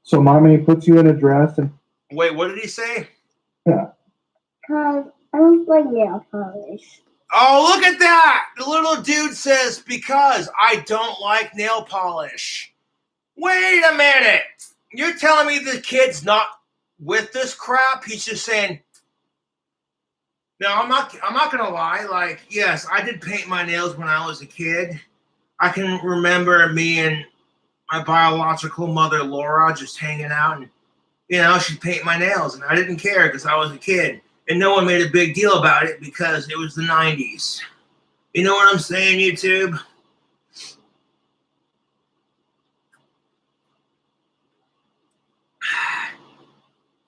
So mommy puts you in a dress and... Wait, what did he say? Yeah. Because I don't like nail polish. Oh, look at that! The little dude says, because I don't like nail polish. Wait a minute! You're telling me the kid's not with this crap? He's just saying, no, I'm not gonna lie. Like, yes, I did paint my nails when I was a kid. I can remember me and my biological mother, Laura, just hanging out, and, she'd paint my nails, and I didn't care because I was a kid. And no one made a big deal about it because it was the 90s. You know what I'm saying, YouTube?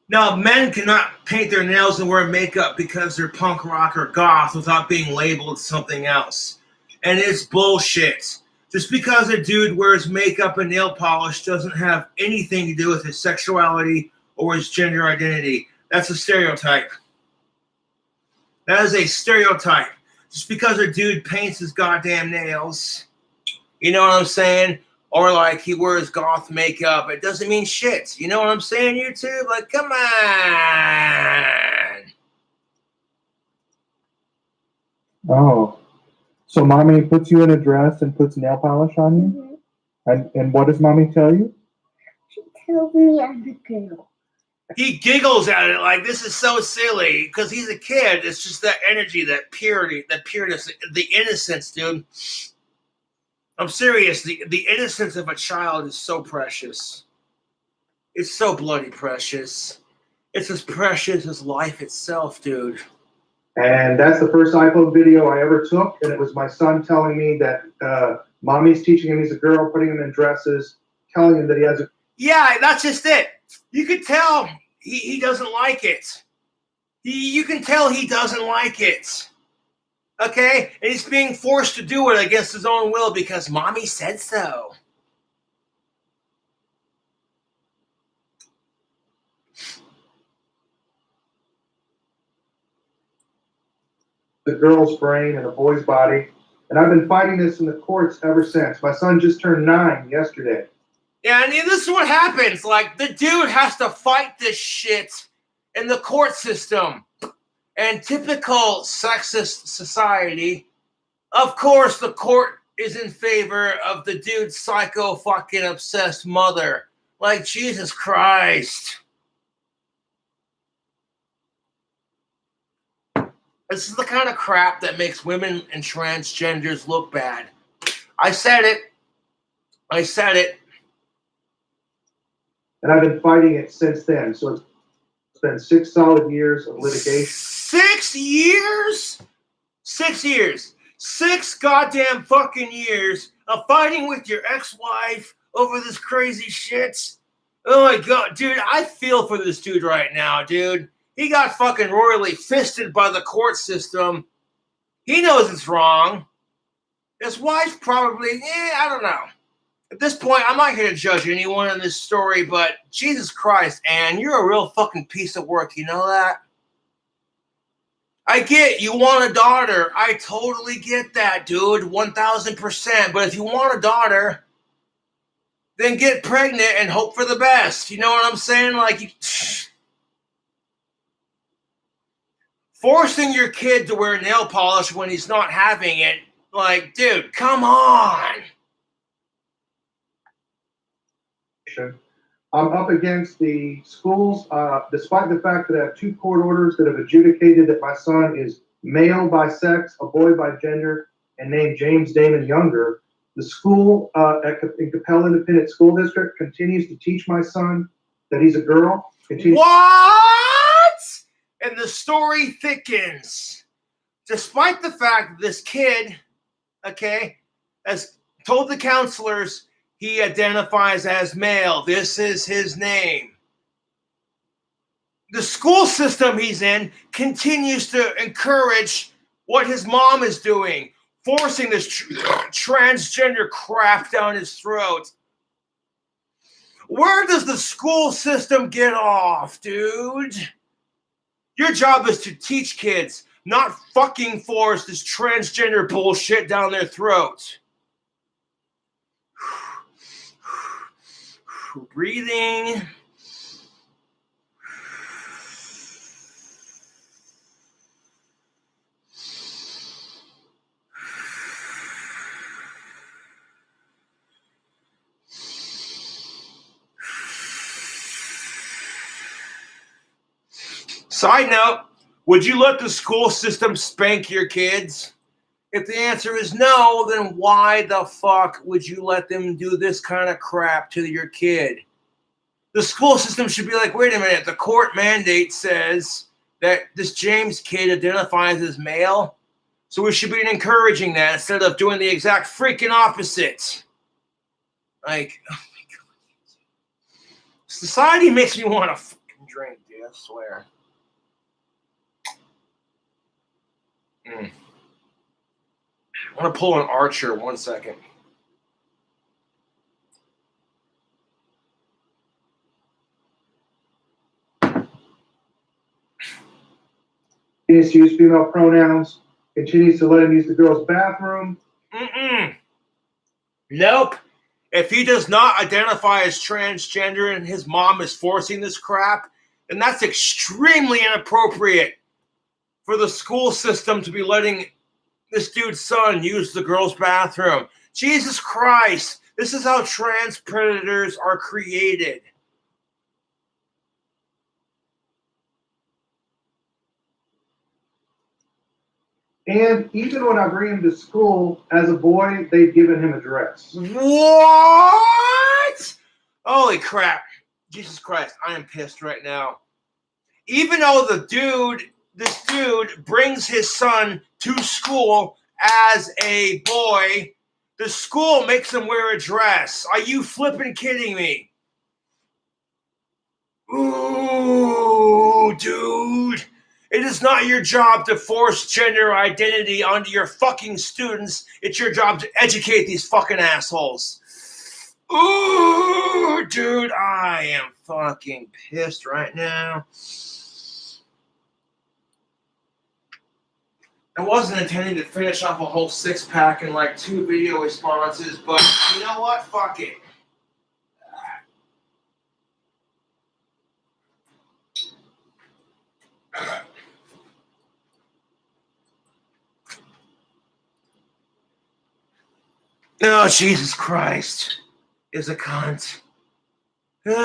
Now, men cannot paint their nails and wear makeup because they're punk rock or goth without being labeled something else. And it's bullshit. Just because a dude wears makeup and nail polish doesn't have anything to do with his sexuality or his gender identity. That's a stereotype. That is a stereotype. Just because a dude paints his goddamn nails, you know what I'm saying? Or like he wears goth makeup, it doesn't mean shit. You know what I'm saying, YouTube? Like, come on. Oh. So mommy puts you in a dress and puts nail polish on you? Mm-hmm. And what does mommy tell you? She tells me I'm a girl. He giggles at it like this is so silly because he's a kid. It's just that energy, that purity, that pureness, the innocence, dude. I'm serious. The innocence of a child is so precious. It's so bloody precious. It's as precious as life itself, dude. And that's the first iPhone video I ever took, and it was my son telling me that mommy's teaching him he's a girl, putting him in dresses, telling him that he has a... Yeah, that's just it. You could tell he doesn't like it. You can tell he doesn't like it. Okay? And he's being forced to do it against his own will because mommy said so. The girl's brain and a boy's body. And I've been fighting this in the courts ever since. My son just turned 9 yesterday. Yeah, and this is what happens. Like, the dude has to fight this shit in the court system. And typical sexist society, of course, the court is in favor of the dude's psycho fucking obsessed mother. Like, Jesus Christ. This is the kind of crap that makes women and transgenders look bad. I said it. I said it. And I've been fighting it since then. So it's been 6 solid years of litigation. 6 years? 6 years. 6 goddamn fucking years of fighting with your ex-wife over this crazy shit. Oh my God, dude, I feel for this dude right now, dude. He got fucking royally fisted by the court system. He knows it's wrong. His wife probably, I don't know. At this point, I'm not here to judge anyone in this story, but Jesus Christ, Anne, you're a real fucking piece of work. You know that? I get you want a daughter. I totally get that, dude. 1,000%. But if you want a daughter, then get pregnant and hope for the best. You know what I'm saying? Like, forcing your kid to wear nail polish when he's not having it. Like, dude, come on. I'm up against the schools, despite the fact that I have 2 court orders that have adjudicated that my son is male by sex, a boy by gender, and named James Damon Younger. The school in Capella Independent School District continues to teach my son that he's a girl. What? And the story thickens. Despite the fact that this kid, okay, has told the counselors he identifies as male. This is his name. The school system he's in continues to encourage what his mom is doing, forcing this transgender crap down his throat. Where does the school system get off, dude? Your job is to teach kids, not fucking force this transgender bullshit down their throats. Breathing. Side note, would you let the school system spank your kids? If the answer is no, then why the fuck would you let them do this kind of crap to your kid? The school system should be like, wait a minute, the court mandate says that this James kid identifies as male, so we should be encouraging that instead of doing the exact freaking opposite. Like, oh my God. Society makes me want to fucking drink, dude, I swear. I want to pull an Archer 1 second. Continues to use female pronouns, continues to let him use the girl's bathroom. Nope. If he does not identify as transgender and his mom is forcing this crap, then that's extremely inappropriate for the school system to be letting this dude's son use the girl's bathroom. Jesus Christ. This is how trans predators are created. And even when I bring him to school as a boy, they've given him a dress. What? Holy crap. Jesus Christ, I am pissed right now. Even though this dude brings his son to school as a boy, the school makes him wear a dress. Are you flipping kidding me? Ooh, dude. It is not your job to force gender identity onto your fucking students. It's your job to educate these fucking assholes. Ooh, dude, I am fucking pissed right now. I wasn't intending to finish off a whole 6-pack in like 2 video responses, but you know what? Fuck it. Oh, Jesus Christ is a cunt. Well,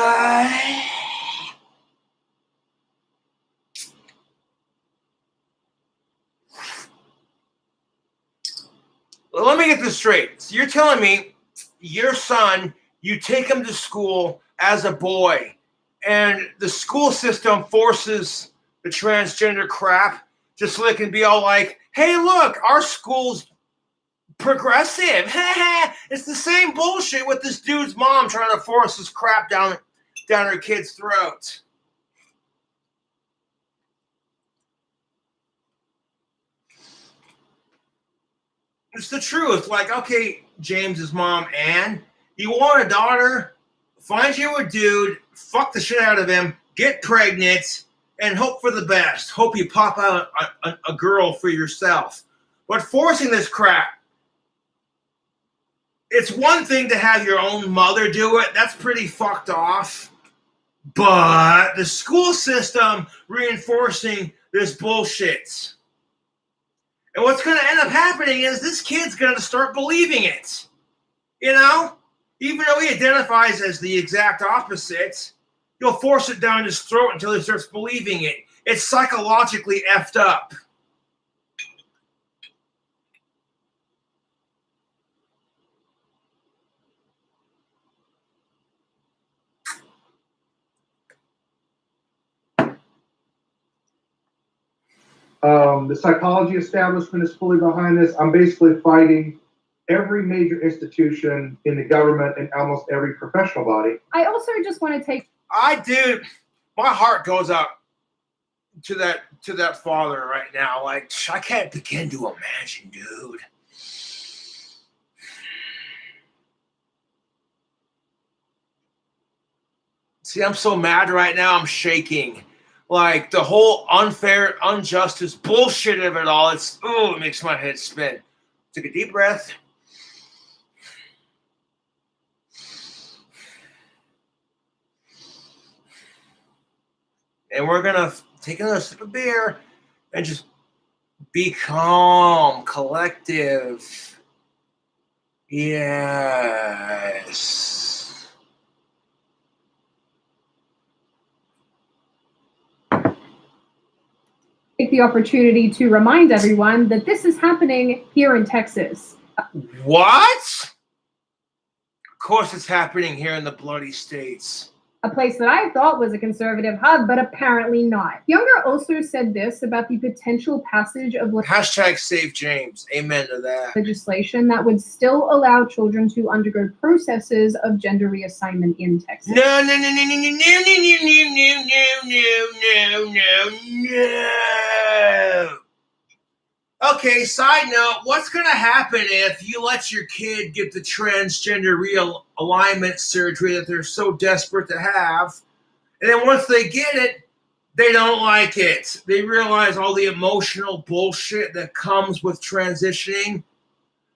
let me get this straight. So you're telling me your son, you take him to school as a boy, and the school system forces the transgender crap just so they can be all like, hey, look, our school's progressive. It's the same bullshit with this dude's mom trying to force this crap down her kid's throat. It's the truth. Like, okay, James's mom, Ann, you want a daughter? Find you a dude, fuck the shit out of him, get pregnant, and hope for the best. Hope you pop out a girl for yourself. But forcing this crap, it's one thing to have your own mother do it. That's pretty fucked off. But the school system reinforcing this bullshit. And what's going to end up happening is this kid's going to start believing it. You know? Even though he identifies as the exact opposite, you'll force it down his throat until he starts believing it. It's psychologically effed up. The psychology establishment is fully behind this. I'm basically fighting every major institution in the government and almost every professional body. I also just want to take. My heart goes out to that father right now. Like, I can't begin to imagine, dude. See, I'm so mad right now. I'm shaking. Like, the whole unfair, injustice bullshit of it all. It makes my head spin. Take a deep breath. And we're going to take another sip of beer and just be calm, collective. Yes. Take the opportunity to remind everyone that this is happening here in Texas. What? Of course it's happening here in the bloody States. A place that I thought was a conservative hub, but apparently not. Younger also said this about the potential passage of Hashtag save James. Amen to that. legislation that would still allow children to undergo processes of gender reassignment in Texas. No. Okay, side note, what's going to happen if you let your kid get the transgender realignment surgery that they're so desperate to have, and then once they get it, they don't like it? They realize all the emotional bullshit that comes with transitioning.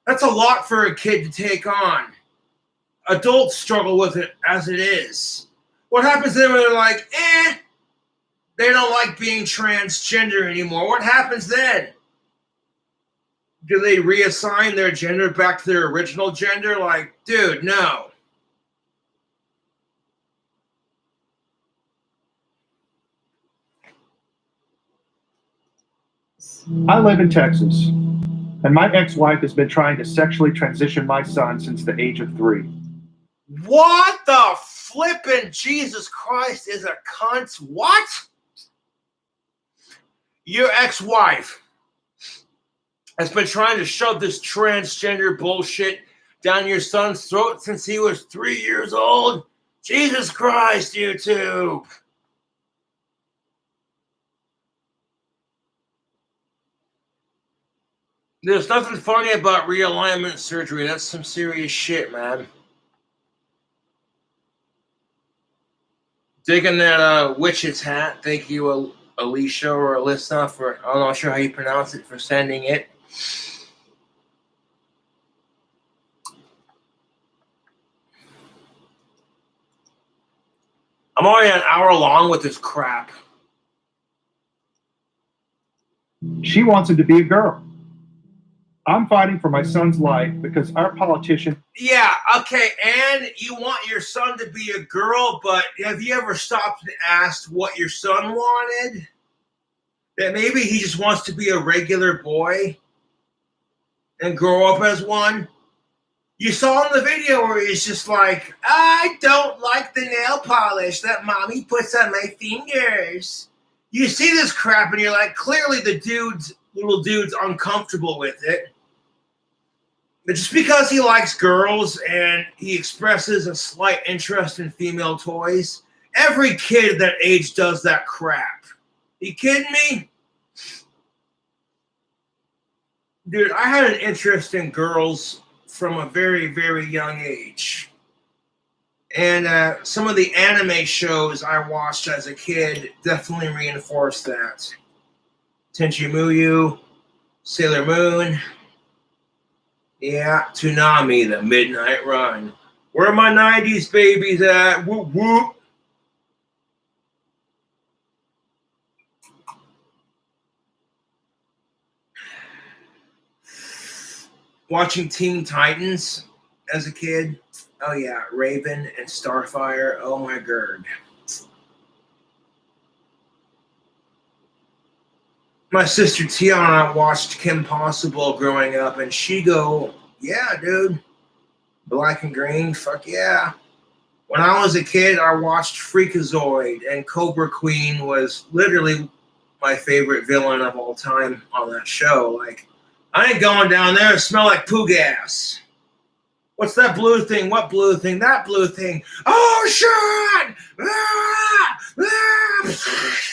That's a lot for a kid to take on. Adults struggle with it as it is. What happens then when they're like, they don't like being transgender anymore? What happens then? Do they reassign their gender back to their original gender? Like, dude, no. I live in Texas, and my ex-wife has been trying to sexually transition my son since the age of 3. What the flippin' Jesus Christ is a cunt? What? Your ex-wife has been trying to shove this transgender bullshit down your son's throat since he was 3 years old? Jesus Christ, YouTube. There's nothing funny about realignment surgery. That's some serious shit, man. Digging that witch's hat. Thank you, Alicia or Alyssa, for, I'm not sure how you pronounce it, for sending it. I'm already an hour long with this crap. She wants him to be a girl. I'm fighting for my son's life because our politician. Yeah, okay, and you want your son to be a girl, but have you ever stopped and asked what your son wanted? That maybe he just wants to be a regular boy and grow up as one? You saw in the video where he's just like, I don't like the nail polish that mommy puts on my fingers. You see this crap and you're like, clearly the little dude's uncomfortable with it. But just because he likes girls and he expresses a slight interest in female toys, every kid at that age does that crap. You kidding me? Dude, I had an interest in girls from a very, very young age. And some of the anime shows I watched as a kid definitely reinforced that. Tenchi Muyo, Sailor Moon. Yeah, Toonami, the Midnight Run. Where are my 90s babies at? Whoop, whoop. Watching Teen Titans as a kid. Oh, yeah, Raven and Starfire. Oh, my God. My sister Tiana watched Kim Possible growing up, and she go, yeah, dude. Black and green, fuck yeah. When I was a kid, I watched Freakazoid, and Cobra Queen was literally my favorite villain of all time on that show. Like, I ain't going down there to smell like poo gas. What's that blue thing? What blue thing? That blue thing. Oh, shit! Ah! Ah!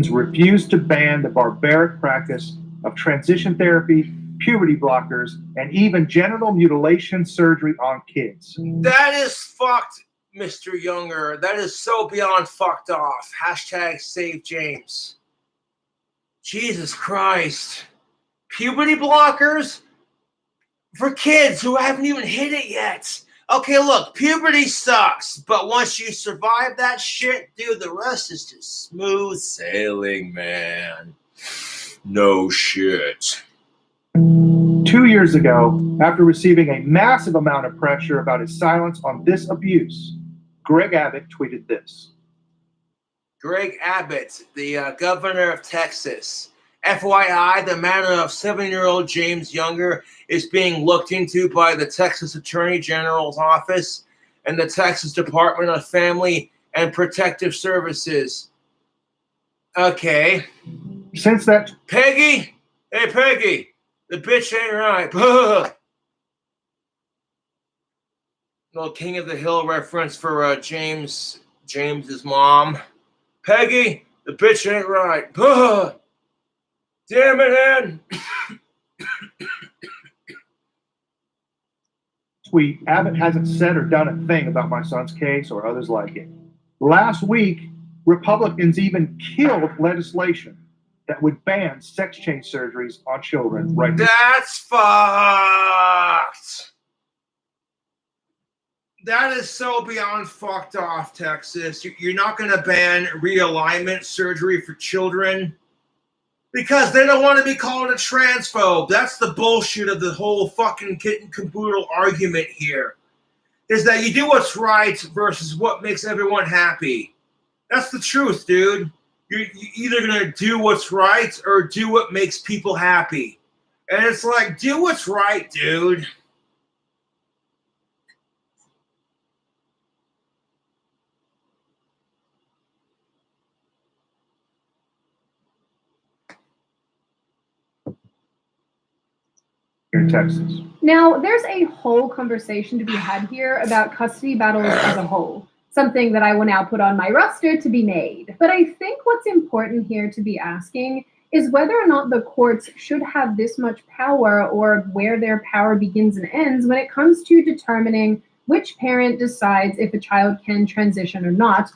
Refused to ban the barbaric practice of transition therapy, puberty blockers, and even genital mutilation surgery on kids. That is fucked, Mr. Younger. That is so beyond fucked off. Hashtag save James. Jesus Christ. Puberty blockers for kids who haven't even hit it yet. Okay, look, puberty sucks, but once you survive that shit, dude, the rest is just smooth sailing, man. No shit. 2 years ago, after receiving a massive amount of pressure about his silence on this abuse, Greg Abbott tweeted this. Greg Abbott, the governor of Texas. FYI, the matter of 7-year-old James Younger is being looked into by the Texas Attorney General's office and the Texas Department of Family and Protective Services. Okay. Since that... Peggy? Hey, Peggy. The bitch ain't right. Little King of the Hill reference for James's mom. Peggy, the bitch ain't right. Damn it, Ed. Tweet, Abbott hasn't said or done a thing about my son's case or others like it. Last week, Republicans even killed legislation that would ban sex change surgeries on children right now. That's fucked. That is so beyond fucked off, Texas. You're not going to ban realignment surgery for children because they don't want to be called a transphobe. That's the bullshit of the whole fucking kit and caboodle argument here, is that you do what's right versus what makes everyone happy. That's the truth, dude. You're either going to do what's right or do what makes people happy. And it's like, do what's right, dude. here in Texas. Now, there's a whole conversation to be had here about custody battles as a whole, something that I will now put on my roster to be made. But I think what's important here to be asking is whether or not the courts should have this much power, or where their power begins and ends when it comes to determining which parent decides if a child can transition or not.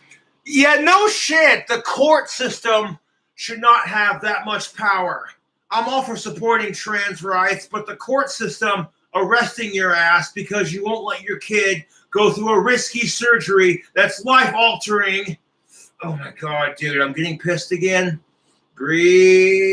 Yeah, no shit. The court system should not have that much power. I'm all for supporting trans rights, but the court system arresting your ass because you won't let your kid go through a risky surgery that's life-altering. Oh my God, dude, I'm getting pissed again. Breathe.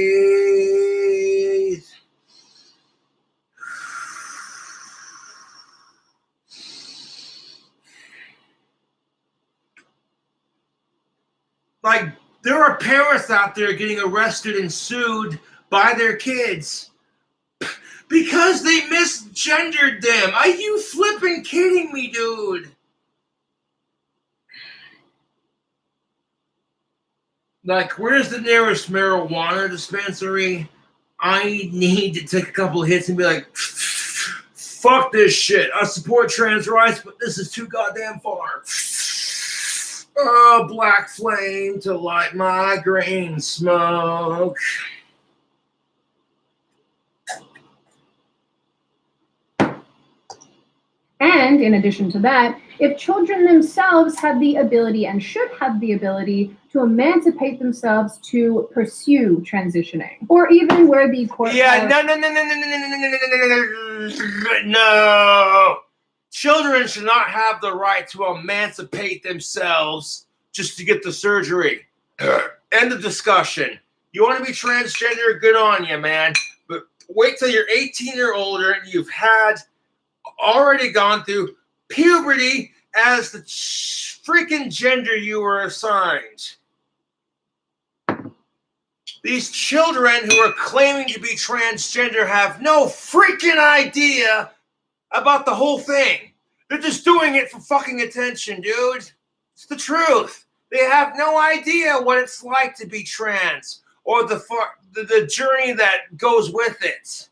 Like, there are parents out there getting arrested and sued by their kids because they misgendered them. Are you flipping kidding me, dude? Like, where's the nearest marijuana dispensary? I need to take a couple of hits and be like, fuck this shit. I support trans rights, but this is too goddamn far. Oh, black flame to light my green smoke. And in addition to that, if children themselves have the ability and should have the ability to emancipate themselves to pursue transitioning, or even where the court No. Children should not have the right to emancipate themselves just to get the surgery. End of discussion. You want to be transgender? Good on you, man. But wait till you're 18 or older and you've already gone through puberty as the freaking gender you were assigned. These children who are claiming to be transgender have no freaking idea about the whole thing. They're just doing it for fucking attention, dude. It's the truth. They have no idea what it's like to be trans or the journey that goes with it.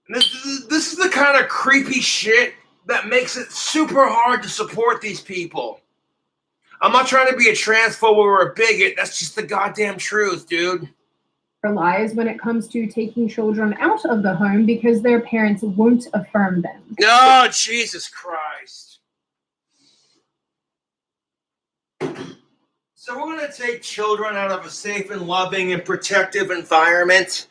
This is the kind of creepy shit that makes it super hard to support these people. I'm not trying to be a transphobe or a bigot. That's just the goddamn truth, dude. lies when it comes to taking children out of the home because their parents won't affirm them. Oh, Jesus Christ. So we're going to take children out of a safe and loving and protective environment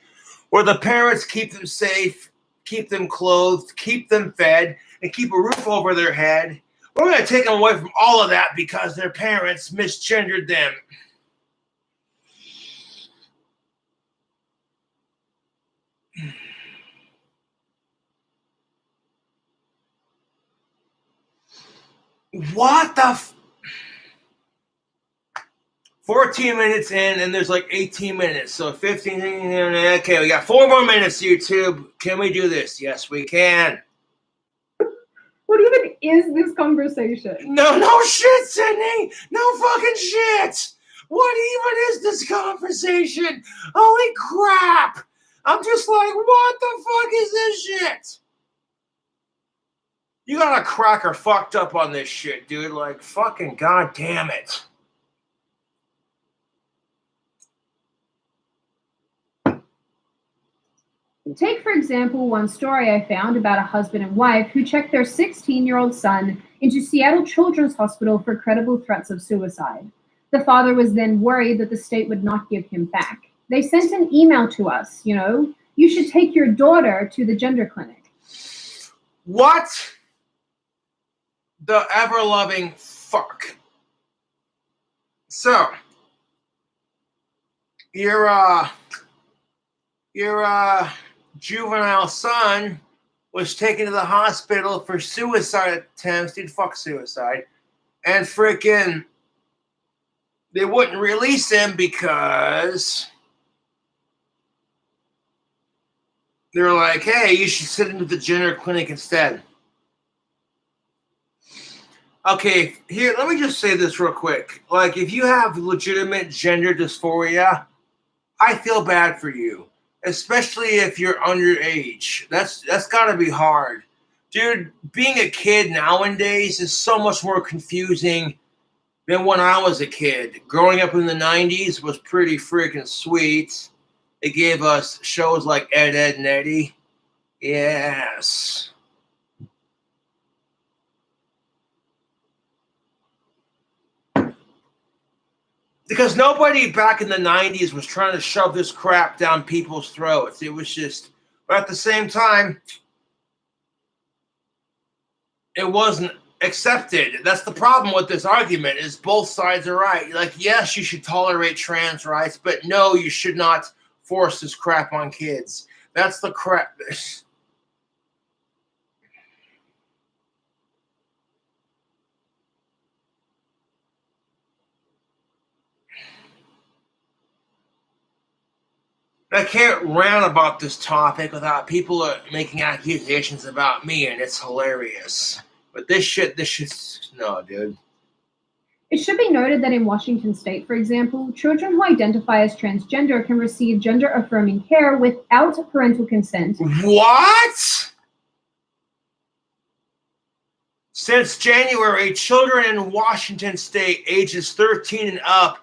where the parents keep them safe, keep them clothed, keep them fed, and keep a roof over their head. We're going to take them away from all of that because their parents misgendered them. What the 14 minutes in, and there's like 18 minutes. So 15, okay, we got 4 more minutes, YouTube. Can we do this? Yes, we can. What even is this conversation? No shit, Sydney. No fucking shit. What even is this conversation? Holy crap. I'm just like, what the fuck is this shit? You got a cracker fucked up on this shit, dude. Like, fucking goddamn it. Take, for example, one story I found about a husband and wife who checked their 16-year-old son into Seattle Children's Hospital for credible threats of suicide. The father was then worried that the state would not give him back. They sent an email to us, you should take your daughter to the gender clinic. What the ever-loving fuck? So, your juvenile son was taken to the hospital for suicide attempts. Dude, fuck suicide. And freaking, they wouldn't release him because they're like, hey, you should send him to the gender clinic instead. Okay, here, let me just say this real quick. Like, if you have legitimate gender dysphoria, I feel bad for you, especially if you're underage. That's got to be hard. Dude, being a kid nowadays is so much more confusing than when I was a kid. Growing up in the 90s was pretty freaking sweet. It gave us shows like Ed, Edd and Eddy. Yes. Because nobody back in the 90s was trying to shove this crap down people's throats. It was just, but at the same time, it wasn't accepted. That's the problem with this argument, is both sides are right. Like, yes, you should tolerate trans rights, but no, you should not force this crap on kids. That's the crap. I can't rant about this topic without people making accusations about me, and it's hilarious. But this shit's no, dude. It should be noted that in Washington state, for example, children who identify as transgender can receive gender-affirming care without parental consent. What? Since January, children in Washington state ages 13 and up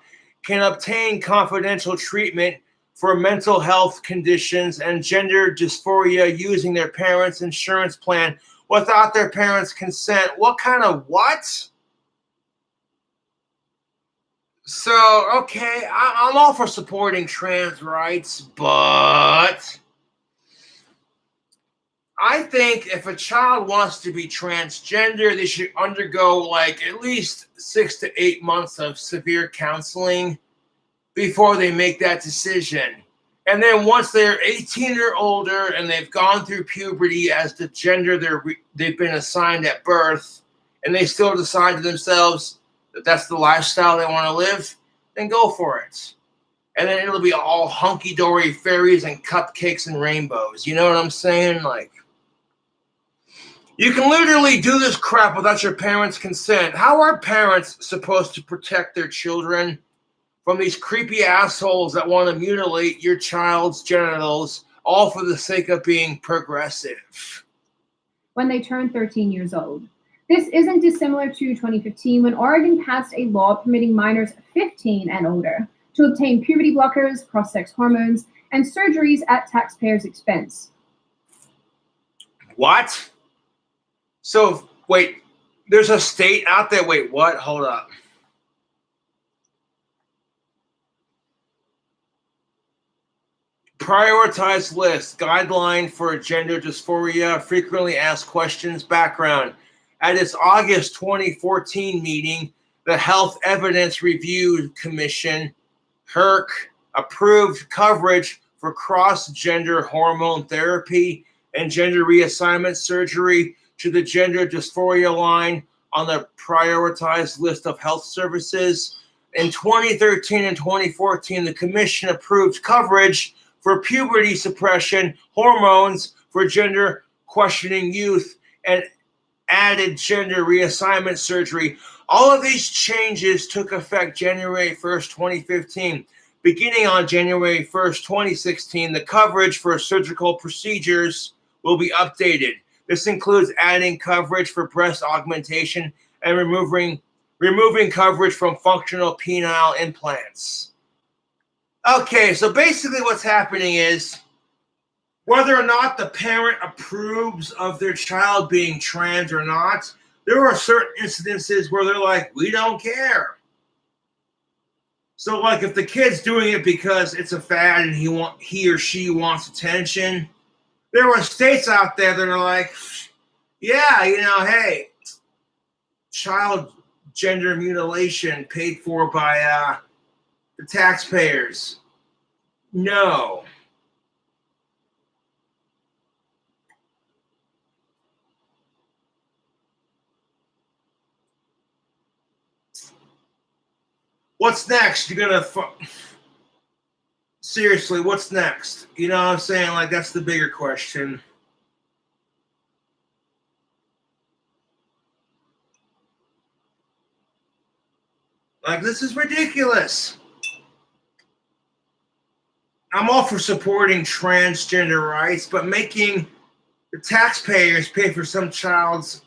can obtain confidential treatment for mental health conditions and gender dysphoria using their parents' insurance plan without their parents' consent. What kind of what? So, okay, I'm all for supporting trans rights, but I think if a child wants to be transgender, they should undergo like at least 6 to 8 months of severe counseling before they make that decision. And then once they're 18 or older and they've gone through puberty as the gender they've been assigned at birth, and they still decide to themselves that that's the lifestyle they want to live, then go for it. And then it'll be all hunky-dory fairies and cupcakes and rainbows. You know what I'm saying? Like, you can literally do this crap without your parents' consent. How are parents supposed to protect their children from these creepy assholes that want to mutilate your child's genitals, all for the sake of being progressive? When they turn 13 years old. This isn't dissimilar to 2015 when Oregon passed a law permitting minors 15 and older to obtain puberty blockers, cross-sex hormones, and surgeries at taxpayers' expense. What? So, wait, there's a state out there. Wait, what? Hold up. Prioritized list, guideline for gender dysphoria, frequently asked questions, background. At its August 2014 meeting, the Health Evidence Review Commission, HERC, approved coverage for cross-gender hormone therapy and gender reassignment surgery to the gender dysphoria line on the prioritized list of health services. In 2013 and 2014, the commission approved coverage for puberty suppression, hormones for gender questioning youth, and added gender reassignment surgery. All of these changes took effect January 1st, 2015. Beginning on January 1st, 2016, the coverage for surgical procedures will be updated. This includes adding coverage for breast augmentation and removing coverage from functional penile implants. Okay, so basically what's happening is, whether or not the parent approves of their child being trans or not, there are certain incidences where they're like, we don't care. So, like, if the kid's doing it because it's a fad and he or she wants attention, there are states out there that are like, yeah, hey, child gender mutilation paid for by the taxpayers. No. What's next? You're gonna seriously, what's next? You know what I'm saying? Like, that's the bigger question. Like, this is ridiculous. I'm all for supporting transgender rights, but making the taxpayers pay for some child's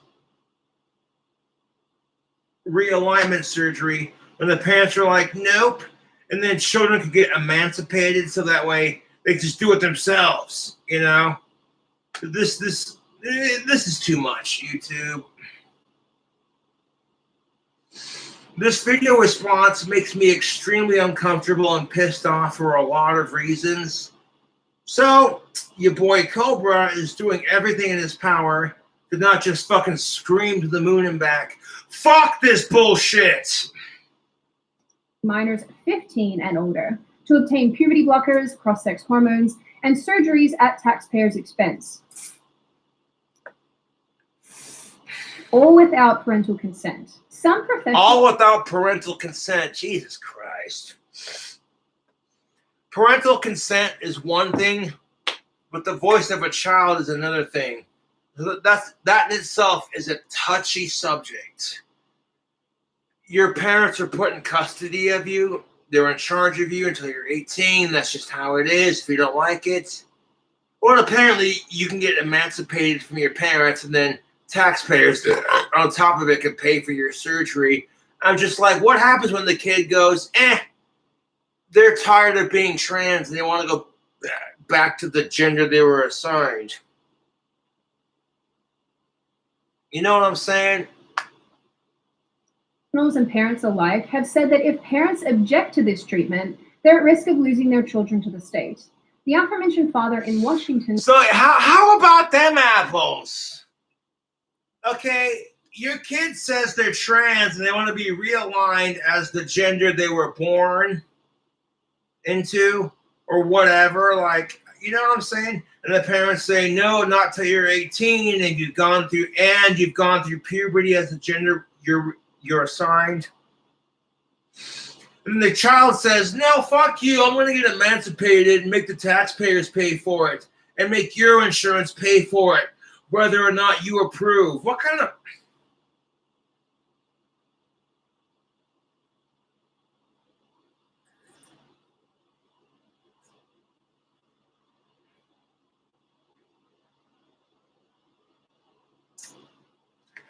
realignment surgery when the parents are like, nope, and then children can get emancipated so that way they just do it themselves, you know? This is too much, YouTube. This video response makes me extremely uncomfortable and pissed off for a lot of reasons. So, your boy Cobra is doing everything in his power to not just fucking scream to the moon and back, fuck this bullshit! Minors 15 and older to obtain puberty blockers, cross-sex hormones, and surgeries at taxpayers' expense. All without parental consent. Some professionals... All without parental consent. Jesus Christ. Parental consent is one thing, but the voice of a child is another thing. That in itself is a touchy subject. Your parents are put in custody of you. They're in charge of you until you're 18. That's just how it is. If you don't like it. Well, apparently you can get emancipated from your parents and then taxpayers on top of it can pay for your surgery. I'm just like, what happens when the kid goes, they're tired of being trans and they want to go back to the gender they were assigned? You know what I'm saying? Professionals and parents alike have said that if parents object to this treatment, they're at risk of losing their children to the state. The aforementioned father in Washington... So how about them apples? Okay, your kid says they're trans and they want to be realigned as the gender they were born into or whatever. Like, you know what I'm saying? And the parents say, no, not till you're 18 and you've gone through puberty as the gender you're assigned. And the child says, no, fuck you. I'm going to get emancipated and make the taxpayers pay for it and make your insurance pay for it, whether or not you approve. What kind of...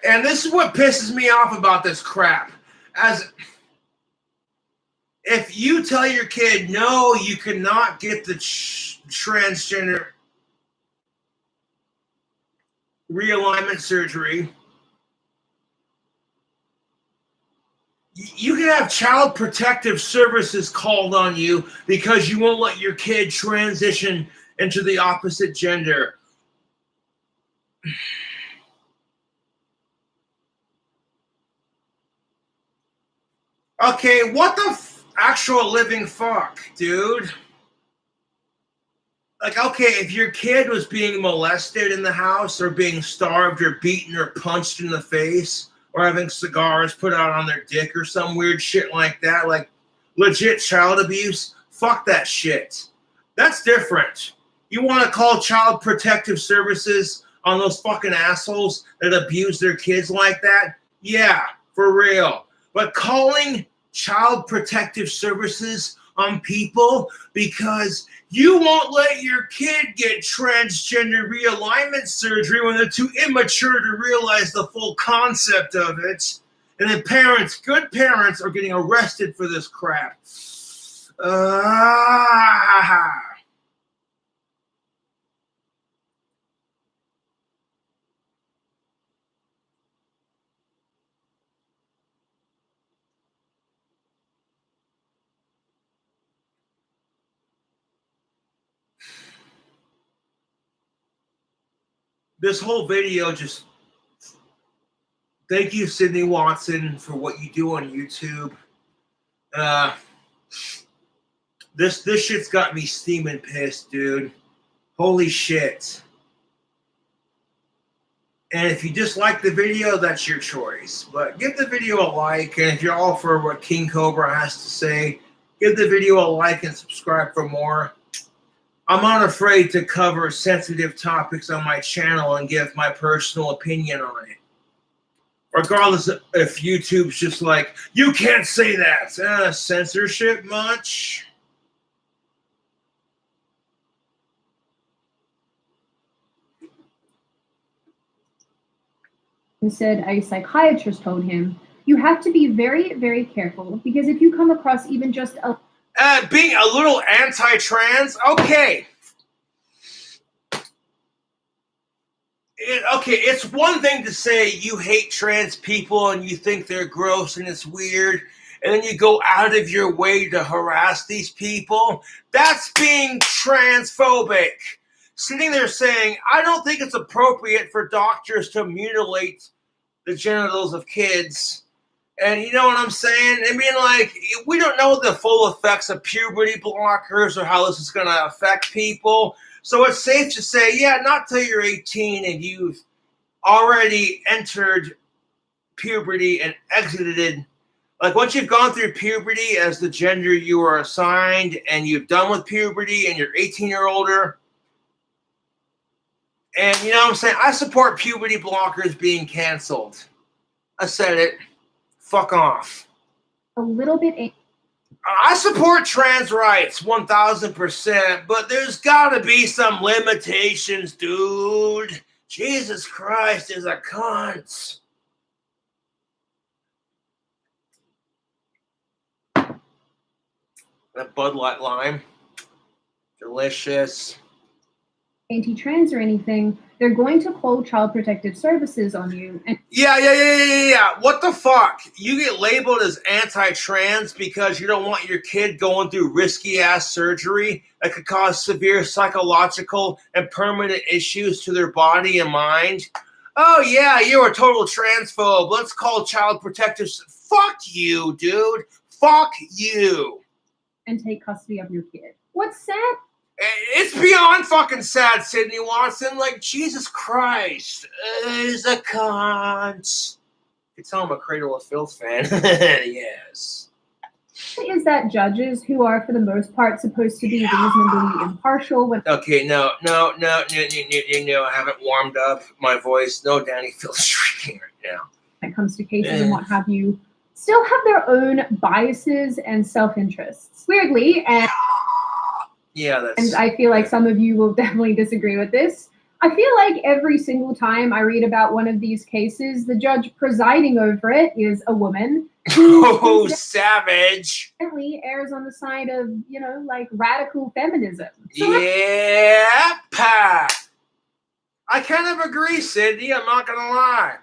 And this is what pisses me off about this crap. As if you tell your kid, no, you cannot get the transgender realignment surgery, you can have child protective services called on you because you won't let your kid transition into the opposite gender. Okay, what the actual living fuck, dude? Like, okay, if your kid was being molested in the house or being starved or beaten or punched in the face or having cigars put out on their dick or some weird shit like that, like legit child abuse, fuck that shit. That's different. You want to call child protective services on those fucking assholes that abuse their kids like that? Yeah, for real. But calling child protective services on people because you won't let your kid get transgender realignment surgery when they're too immature to realize the full concept of it. And then parents, good parents, are getting arrested for this crap. This whole video just... Thank you, Sydney Watson, for what you do on YouTube. This shit's got me steaming pissed, dude. Holy shit. And if you dislike the video, that's your choice. But give the video a like, and if you're all for what King Cobra has to say, give the video a like and subscribe for more. I'm unafraid to cover sensitive topics on my channel and give my personal opinion on it. Regardless if YouTube's just like, you can't say that. Censorship much? said a psychiatrist told him, "You have to be very, very careful because if you come across even just a being a little anti-trans, okay. It's one thing to say you hate trans people and you think they're gross and it's weird, and then you go out of your way to harass these people. That's being transphobic. Sitting there saying, I don't think it's appropriate for doctors to mutilate the genitals of kids. And you know what I'm saying? I mean, like, we don't know the full effects of puberty blockers or how this is going to affect people. So it's safe to say, yeah, not till you're 18 and you've already entered puberty and exited. Like, once you've gone through puberty as the gender you are assigned and you've done with puberty and you're 18 or older. And you know what I'm saying? I support puberty blockers being canceled. I said it. Fuck off. little bit I support trans rights 1000%, but there's gotta be some limitations, dude. Jesus Christ is a cunt. That Bud Light Lime. Delicious. anti-trans or anything, they're going to call Child Protective Services on you. And Yeah. What the fuck? You get labeled as anti-trans because you don't want your kid going through risky-ass surgery that could cause severe psychological and permanent issues to their body and mind? Oh, yeah, you're a total transphobe. Let's call Child Protective. Fuck you, dude. Fuck you. and take custody of your kid. What's sad? It's beyond fucking sad, Sydney Watson. Like, Jesus Christ. Is a cunt. You can tell I'm a Cradle of Filth fan. Yes. Is that judges who are, for the most part, supposed to be reasonably impartial when Okay, no. I haven't warmed up my voice. No, Danny feels shrieking right now. it comes to cases and what have you, still have their own biases and self-interests. Weirdly, and I feel like some of you will definitely disagree with this, I feel like every single time I read about one of these cases, the judge presiding over it is a woman who savage. definitely errs on the side of, like radical feminism. So Yeah, I kind of agree, Sydney. I'm not going to lie.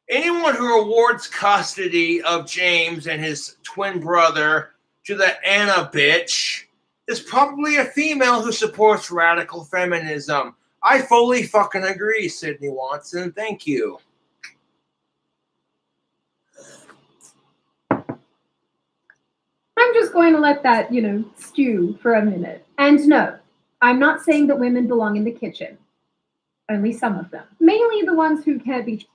Anyone who awards custody of James and his twin brother to that Anna bitch is probably a female who supports radical feminism. I fully fucking agree, Sydney Watson. Thank you. I'm just going to let that, stew for a minute. And no, I'm not saying that women belong in the kitchen. Only some of them. Mainly the ones who can't be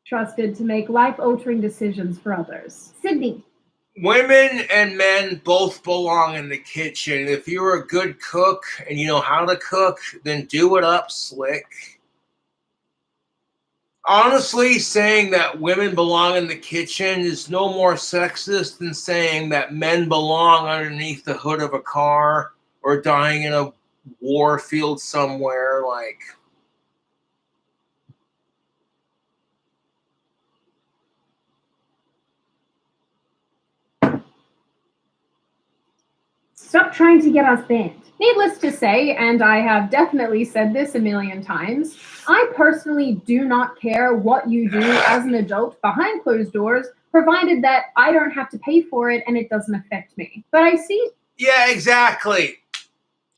trusted to make life-altering decisions for others. Sydney. Women and men both belong in the kitchen. If you're a good cook and you know how to cook, then do it up slick. Honestly, saying that women belong in the kitchen is no more sexist than saying that men belong underneath the hood of a car or dying in a war field somewhere. Like, stop trying to get us banned. Needless to say, and I have definitely said this a million times, I personally do not care what you do as an adult behind closed doors, provided that I don't have to pay for it and it doesn't affect me. But I see... Yeah, exactly.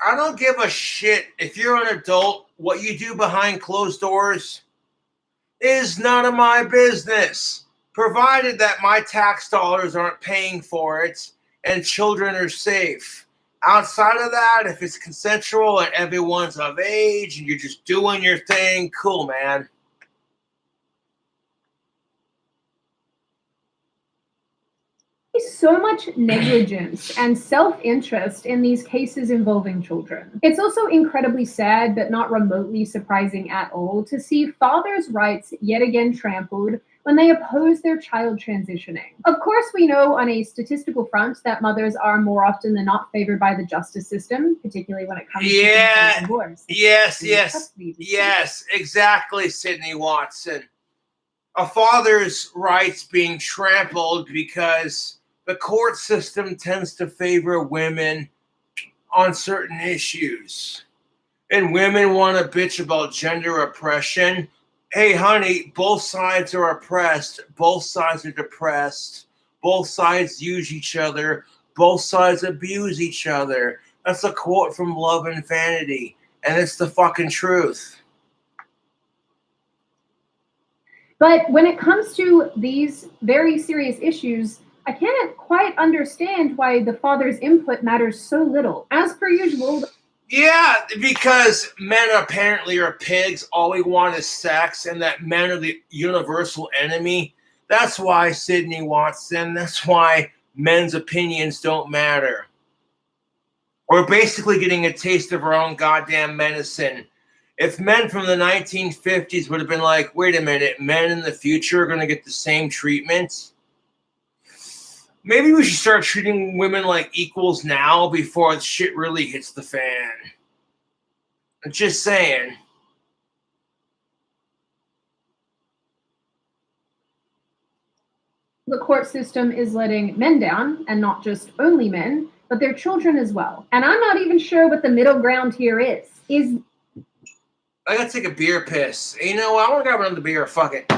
I don't give a shit if you're an adult. What you do behind closed doors is none of my business, provided that my tax dollars aren't paying for it and children are safe. Outside of that, if it's consensual and everyone's of age and you're just doing your thing, cool, man. So much negligence and self-interest in these cases involving children. It's also incredibly sad, but not remotely surprising at all, to see fathers' rights yet again trampled when they oppose their child transitioning. Of course, we know on a statistical front that mothers are more often than not favored by the justice system, particularly when it comes to things like divorce. Yes, exactly, Sydney Watson. A father's rights being trampled because the court system tends to favor women on certain issues. And women want to bitch about gender oppression. Hey, honey, both sides are oppressed. Both sides are depressed. Both sides use each other. Both sides abuse each other. That's a quote from Love and Vanity. And it's the fucking truth. But when it comes to these very serious issues, I can't quite understand why the father's input matters so little. As per usual. Yeah, because men apparently are pigs. All we want is sex, and that men are the universal enemy. That's why, Sydney Watson, that's why men's opinions don't matter. We're basically getting a taste of our own goddamn medicine. If men from the 1950s would have been like, wait a minute, men in the future are going to get the same treatment? Maybe we should start treating women like equals now before shit really hits the fan. I'm just saying. The court system is letting men down, and not just only men, but their children as well. And I'm not even sure what the middle ground here is. I gotta take a beer piss. You know what? I want to grab another beer. Fuck it.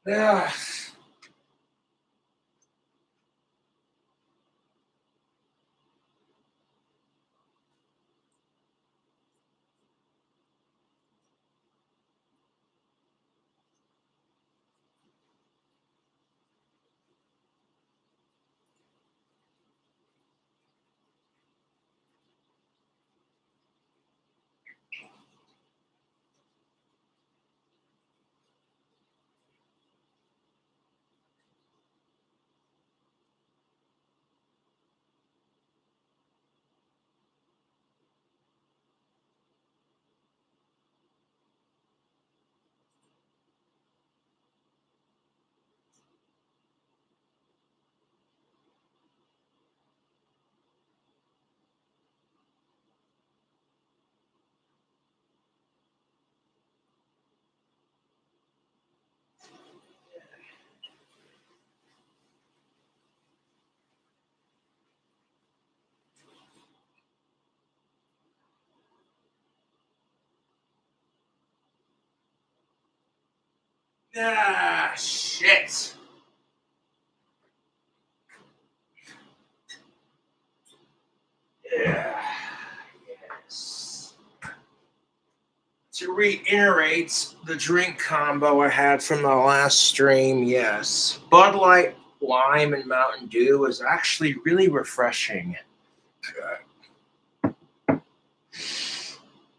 Yeah. Ah, shit. Yeah. Yes. To reiterate the drink combo I had from the last stream, yes. Bud Light, Lime, and Mountain Dew is actually really refreshing.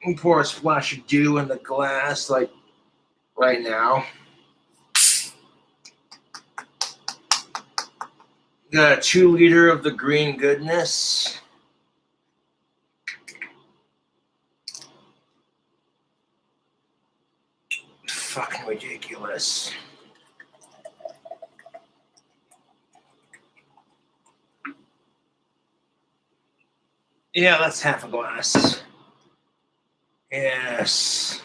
And pour a splash of dew in the glass, like right now. Got a 2 liter of the green goodness. Fucking ridiculous. Yeah, that's half a glass. Yes.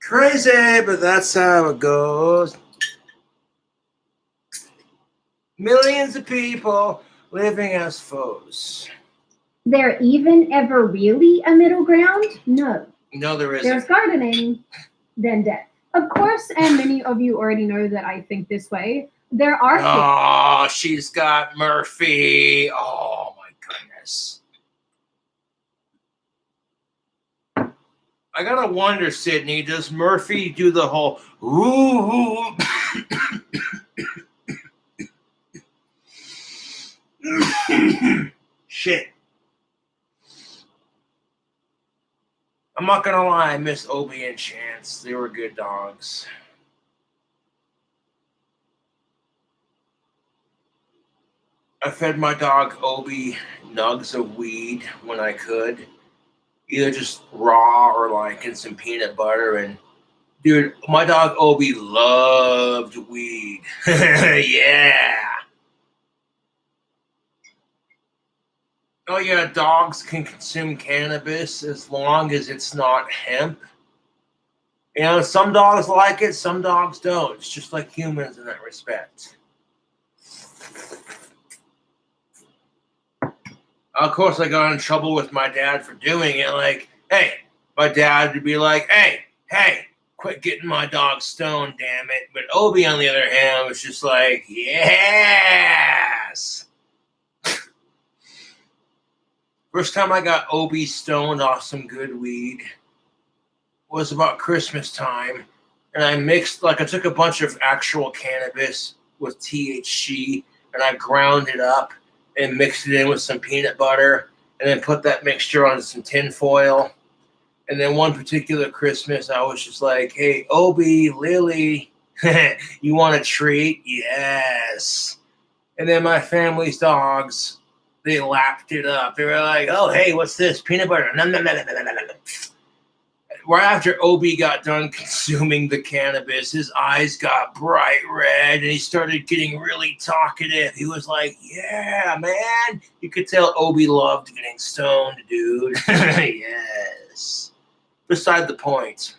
Crazy, but that's how it goes. Millions of people living as foes. There even ever really a middle ground? No. No, there isn't. There's gardening, then death. Of course, and many of you already know that I think this way. There are. Oh, she's got Murphy. Oh my goodness. I gotta wonder, Sydney, does Murphy do the whole ooh? Shit. I'm not gonna lie, I miss Obi and Chance. They were good dogs. I fed my dog Obi nugs of weed when I could, either just raw or like in some peanut butter. And dude, my dog Obi loved weed. Yeah. Oh yeah, dogs can consume cannabis as long as it's not hemp. You know, some dogs like it, some dogs don't. It's just like humans in that respect. Of course, I got in trouble with my dad for doing it. Like, hey, my dad would be like, hey, quit getting my dog stoned, damn it. But Obi, on the other hand, was just like, yes. First time I got Obi stoned off some good weed was about Christmas time. And I mixed, like, I took a bunch of actual cannabis with THC and I ground it up and mixed it in with some peanut butter and then put that mixture on some tin foil. And then one particular Christmas, I was just like, hey, Obi, Lily, you want a treat? Yes. And then my family's dogs, they lapped it up. They were like, oh, hey, what's this? Peanut butter. Right after Obi got done consuming the cannabis, his eyes got bright red and he started getting really talkative. He was like, yeah, man. You could tell Obi loved getting stoned, dude. Yes. Beside the point.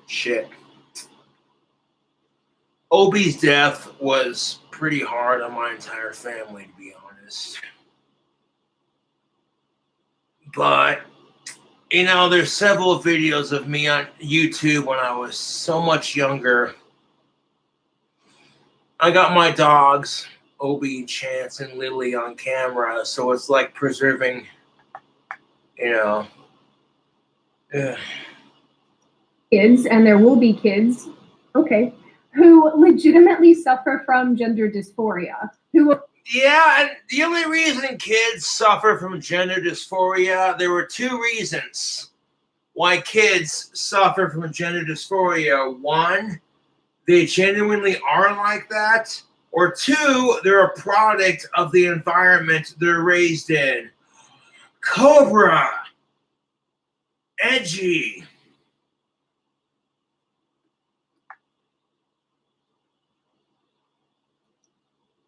Shit. Obi's death was pretty hard on my entire family, to be honest. But, you know, there's several videos of me on YouTube when I was so much younger. I got my dogs, Obi, Chance, and Lily on camera, so it's like preserving, you know. Kids, and there will be kids, okay, who legitimately suffer from gender dysphoria, Yeah, and the only reason kids suffer from gender dysphoria, there were two reasons why kids suffer from gender dysphoria. One, they genuinely are like that, or two, they're a product of the environment they're raised in. Cobra, edgy.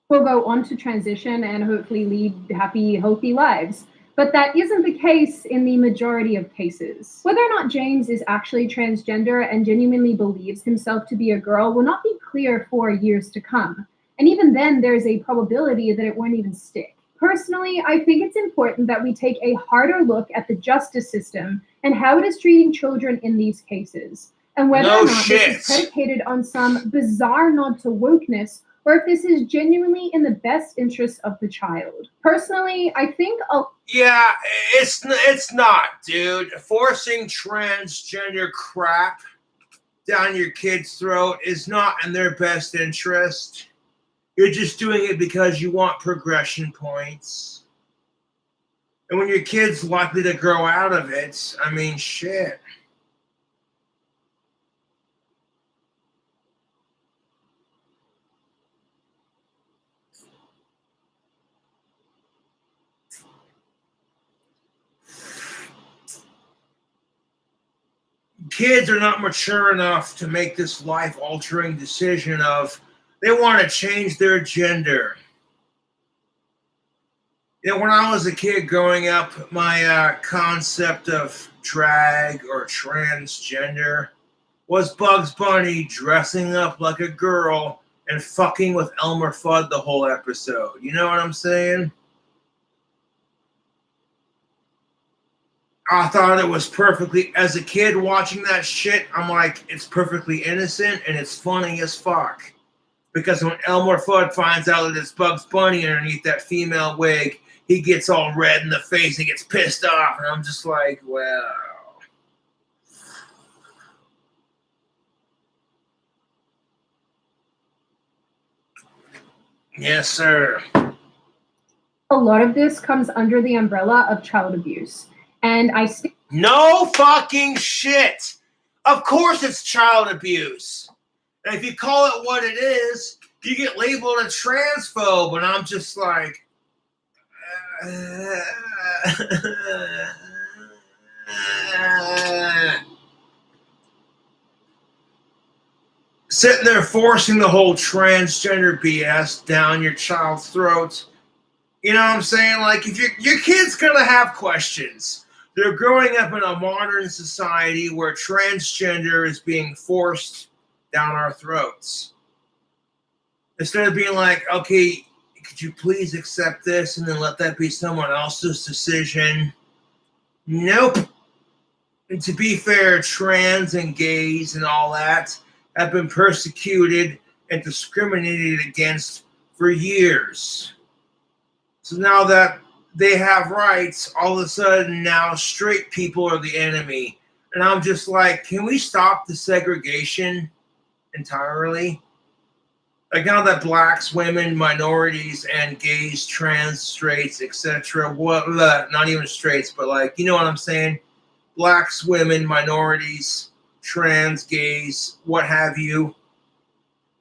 will go on to transition and hopefully lead happy, healthy lives. But that isn't the case in the majority of cases. Whether or not James is actually transgender and genuinely believes himself to be a girl will not be clear for years to come. And even then, there's a probability that it won't even stick. Personally, I think it's important that we take a harder look at the justice system and how it is treating children in these cases, and whether or not this is predicated on some bizarre nod to wokeness, or if this is genuinely in the best interest of the child. Personally, I think yeah, it's not, dude. Forcing transgender crap down your kid's throat is not in their best interest. You're just doing it because you want progression points. And when your kid's likely to grow out of it, I mean, shit. Kids are not mature enough to make this life-altering decision of they want to change their gender. You know, when I was a kid growing up, my concept of drag or transgender was Bugs Bunny dressing up like a girl and fucking with Elmer Fudd the whole episode. You know what I'm saying? I thought it was perfectly, as a kid watching that shit, I'm like, it's perfectly innocent and it's funny as fuck. Because when Elmer Fudd finds out that it's Bugs Bunny underneath that female wig, he gets all red in the face and gets pissed off. And I'm just like, well. Yes, sir. A lot of this comes under the umbrella of child abuse. And No fucking shit. Of course it's child abuse. And if you call it what it is, you get labeled a transphobe. And I'm just like... sitting there forcing the whole transgender BS down your child's throat. You know what I'm saying? Like, if your kid's gonna have questions. They're growing up in a modern society where transgender is being forced down our throats. Instead of being like, okay, could you please accept this and then let that be someone else's decision? Nope. And to be fair, trans and gays and all that have been persecuted and discriminated against for years. So now that they have rights, all of a sudden now straight people are the enemy. And I'm just like, can we stop the segregation entirely? Like, now that blacks, women, minorities, and gays, trans, straights, etc., not even straights, but like, you know what I'm saying? Blacks, women, minorities, trans, gays, what have you,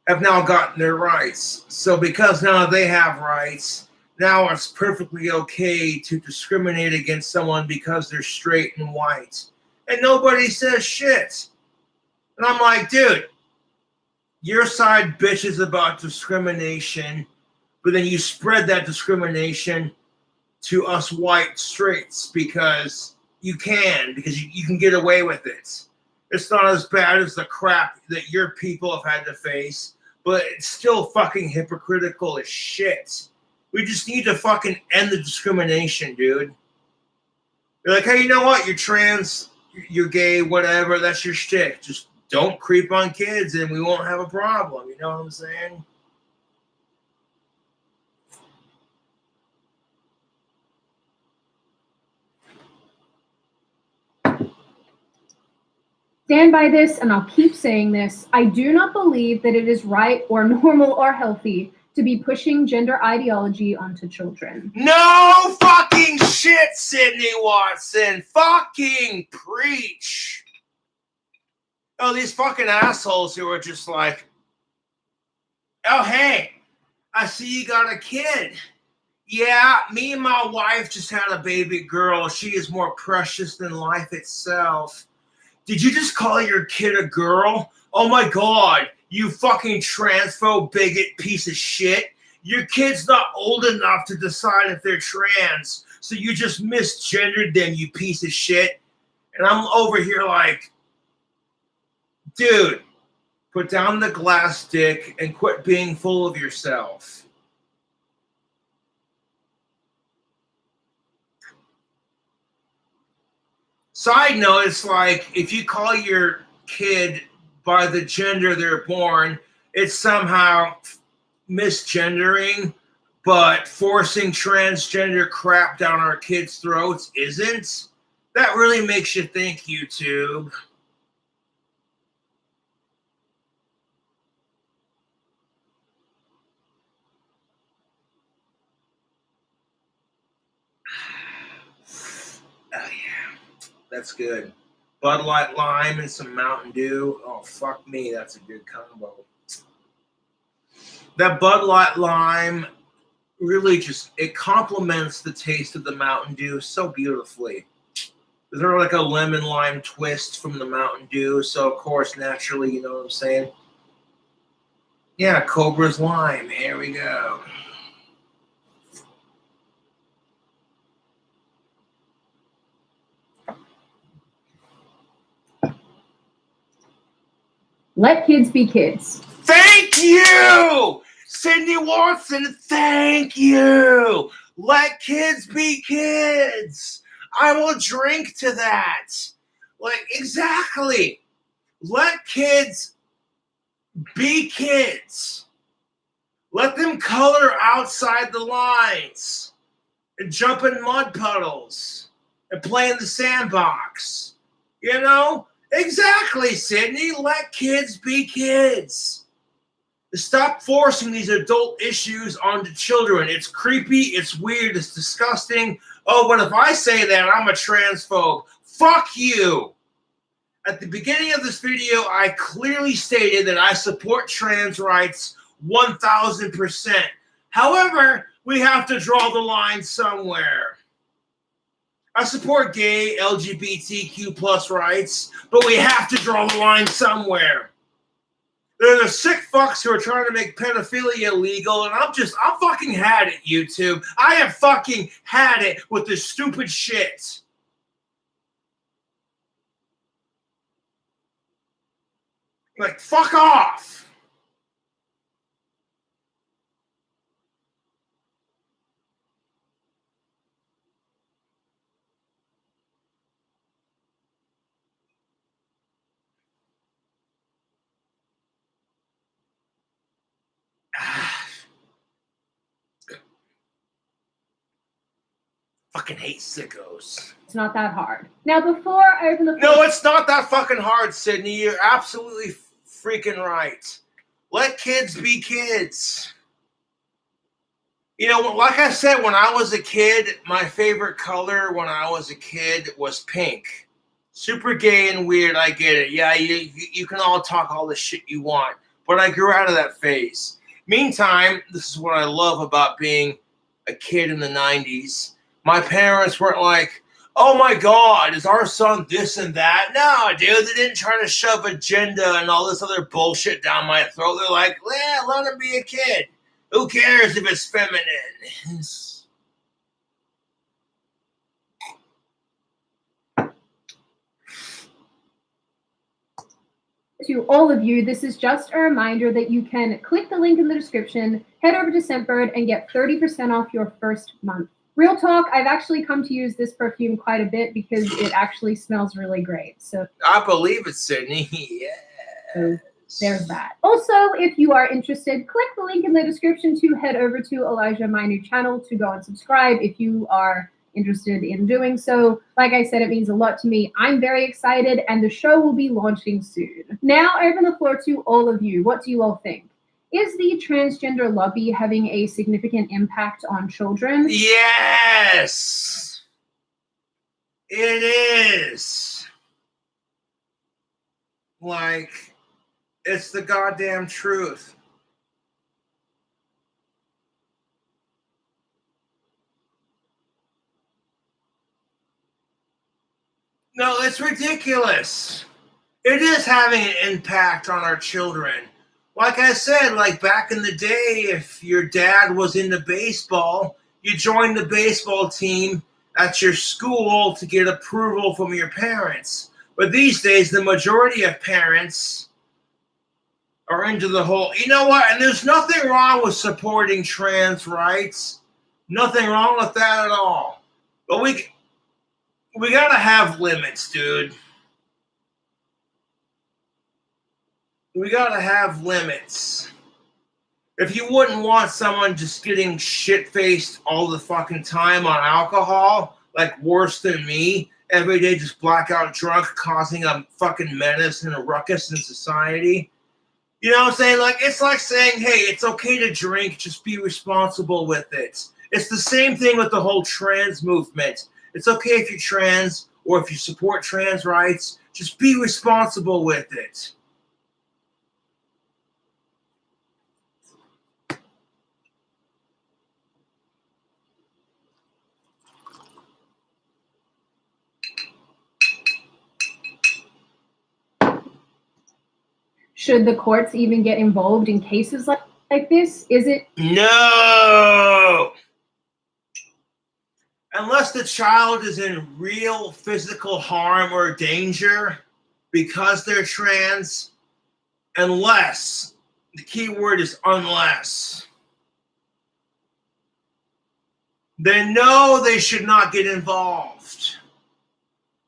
have now gotten their rights. So because now they have rights, now it's perfectly okay to discriminate against someone because they're straight and white. And nobody says shit. And I'm like, dude, your side bitches about discrimination, but then you spread that discrimination to us white straights because you can get away with it. It's not as bad as the crap that your people have had to face, but it's still fucking hypocritical as shit. We just need to fucking end the discrimination, dude. You're like, hey, you know what? You're trans, you're gay, whatever, that's your shtick. Just don't creep on kids and we won't have a problem. You know what I'm saying? stand by this, and I'll keep saying this. I do not believe that it is right or normal or healthy to be pushing gender ideology onto children. No fucking shit, Sydney Watson. Fucking preach. Oh, these fucking assholes who are just like, oh, hey, I see you got a kid. Yeah, me and my wife just had a baby girl. She is more precious than life itself. Did you just call your kid a girl? Oh my God, you fucking transphobe bigot piece of shit. Your kid's not old enough to decide if they're trans, so you just misgendered them, you piece of shit. And I'm over here like, dude, put down the glass stick and quit being full of yourself. Side note, it's like if you call your kid by the gender they're born, it's somehow misgendering, but forcing transgender crap down our kids' throats isn't. That really makes you think, YouTube. Oh, yeah. That's good. Bud Light Lime and some Mountain Dew. Oh, fuck me. That's a good combo. That Bud Light Lime really just, it complements the taste of the Mountain Dew so beautifully. There's like a lemon lime twist from the Mountain Dew. So, of course, naturally, you know what I'm saying? Yeah, Cobra's Lime. Here we go. Let kids be kids. Thank you, Sydney Watson. Thank you. Let kids be kids. I will drink to that. Like, exactly. Let kids be kids. Let them color outside the lines and jump in mud puddles and play in the sandbox. You know? Exactly, Sydney. Let kids be kids. Stop forcing these adult issues onto children. It's creepy, it's weird, it's disgusting. Oh, but if I say that, I'm a transphobe. Fuck you. At the beginning of this video, I clearly stated that I support trans rights 1000%. However, we have to draw the line somewhere. I support gay, LGBTQ plus rights, but we have to draw the line somewhere. There are the sick fucks who are trying to make pedophilia illegal, and I'm fucking had it, YouTube. I have fucking had it with this stupid shit. Like, fuck off. Fucking hate sickos. It's not that hard. Now, before I open the No, it's not that fucking hard, Sydney. You're absolutely freaking right. Let kids be kids. You know, like I said, when I was a kid, my favorite color when I was a kid was pink. Super gay and weird, I get it. Yeah, you can all talk all the shit you want. But I grew out of that phase. Meantime, this is what I love about being a kid in the 90s. My parents weren't like, oh my God, is our son this and that? No, dude, they didn't try to shove agenda and all this other bullshit down my throat. They're like, yeah, let him be a kid. Who cares if it's feminine? To all of you, this is just a reminder that you can click the link in the description, head over to Scentbird, and get 30% off your first month. Real talk, I've actually come to use this perfume quite a bit because it actually smells really great. So I believe it, Sydney. Yeah. So there's that. Also, if you are interested, click the link in the description to head over to Elijah, my new channel, to go and subscribe if you are interested in doing so. Like I said, it means a lot to me. I'm very excited, and the show will be launching soon. Now, I open the floor to all of you. What do you all think? Is the transgender lobby having a significant impact on children? Yes, it is. Like, it's the goddamn truth. No, it's ridiculous. It is having an impact on our children. Like I said, like back in the day, if your dad was into baseball, you joined the baseball team at your school to get approval from your parents. But these days, the majority of parents are into the whole, you know what? And there's nothing wrong with supporting trans rights. Nothing wrong with that at all. But we gotta have limits, dude. We gotta have limits. If you wouldn't want someone just getting shit-faced all the fucking time on alcohol, like worse than me, every day just blackout drunk, causing a fucking menace and a ruckus in society. You know what I'm saying? Like, it's like saying, hey, it's okay to drink, just be responsible with it. It's the same thing with the whole trans movement. It's okay if you're trans or if you support trans rights, just be responsible with it. Should the courts even get involved in cases like this? Is it? No! Unless the child is in real physical harm or danger because they're trans, unless, the key word is unless, then no, they should not get involved.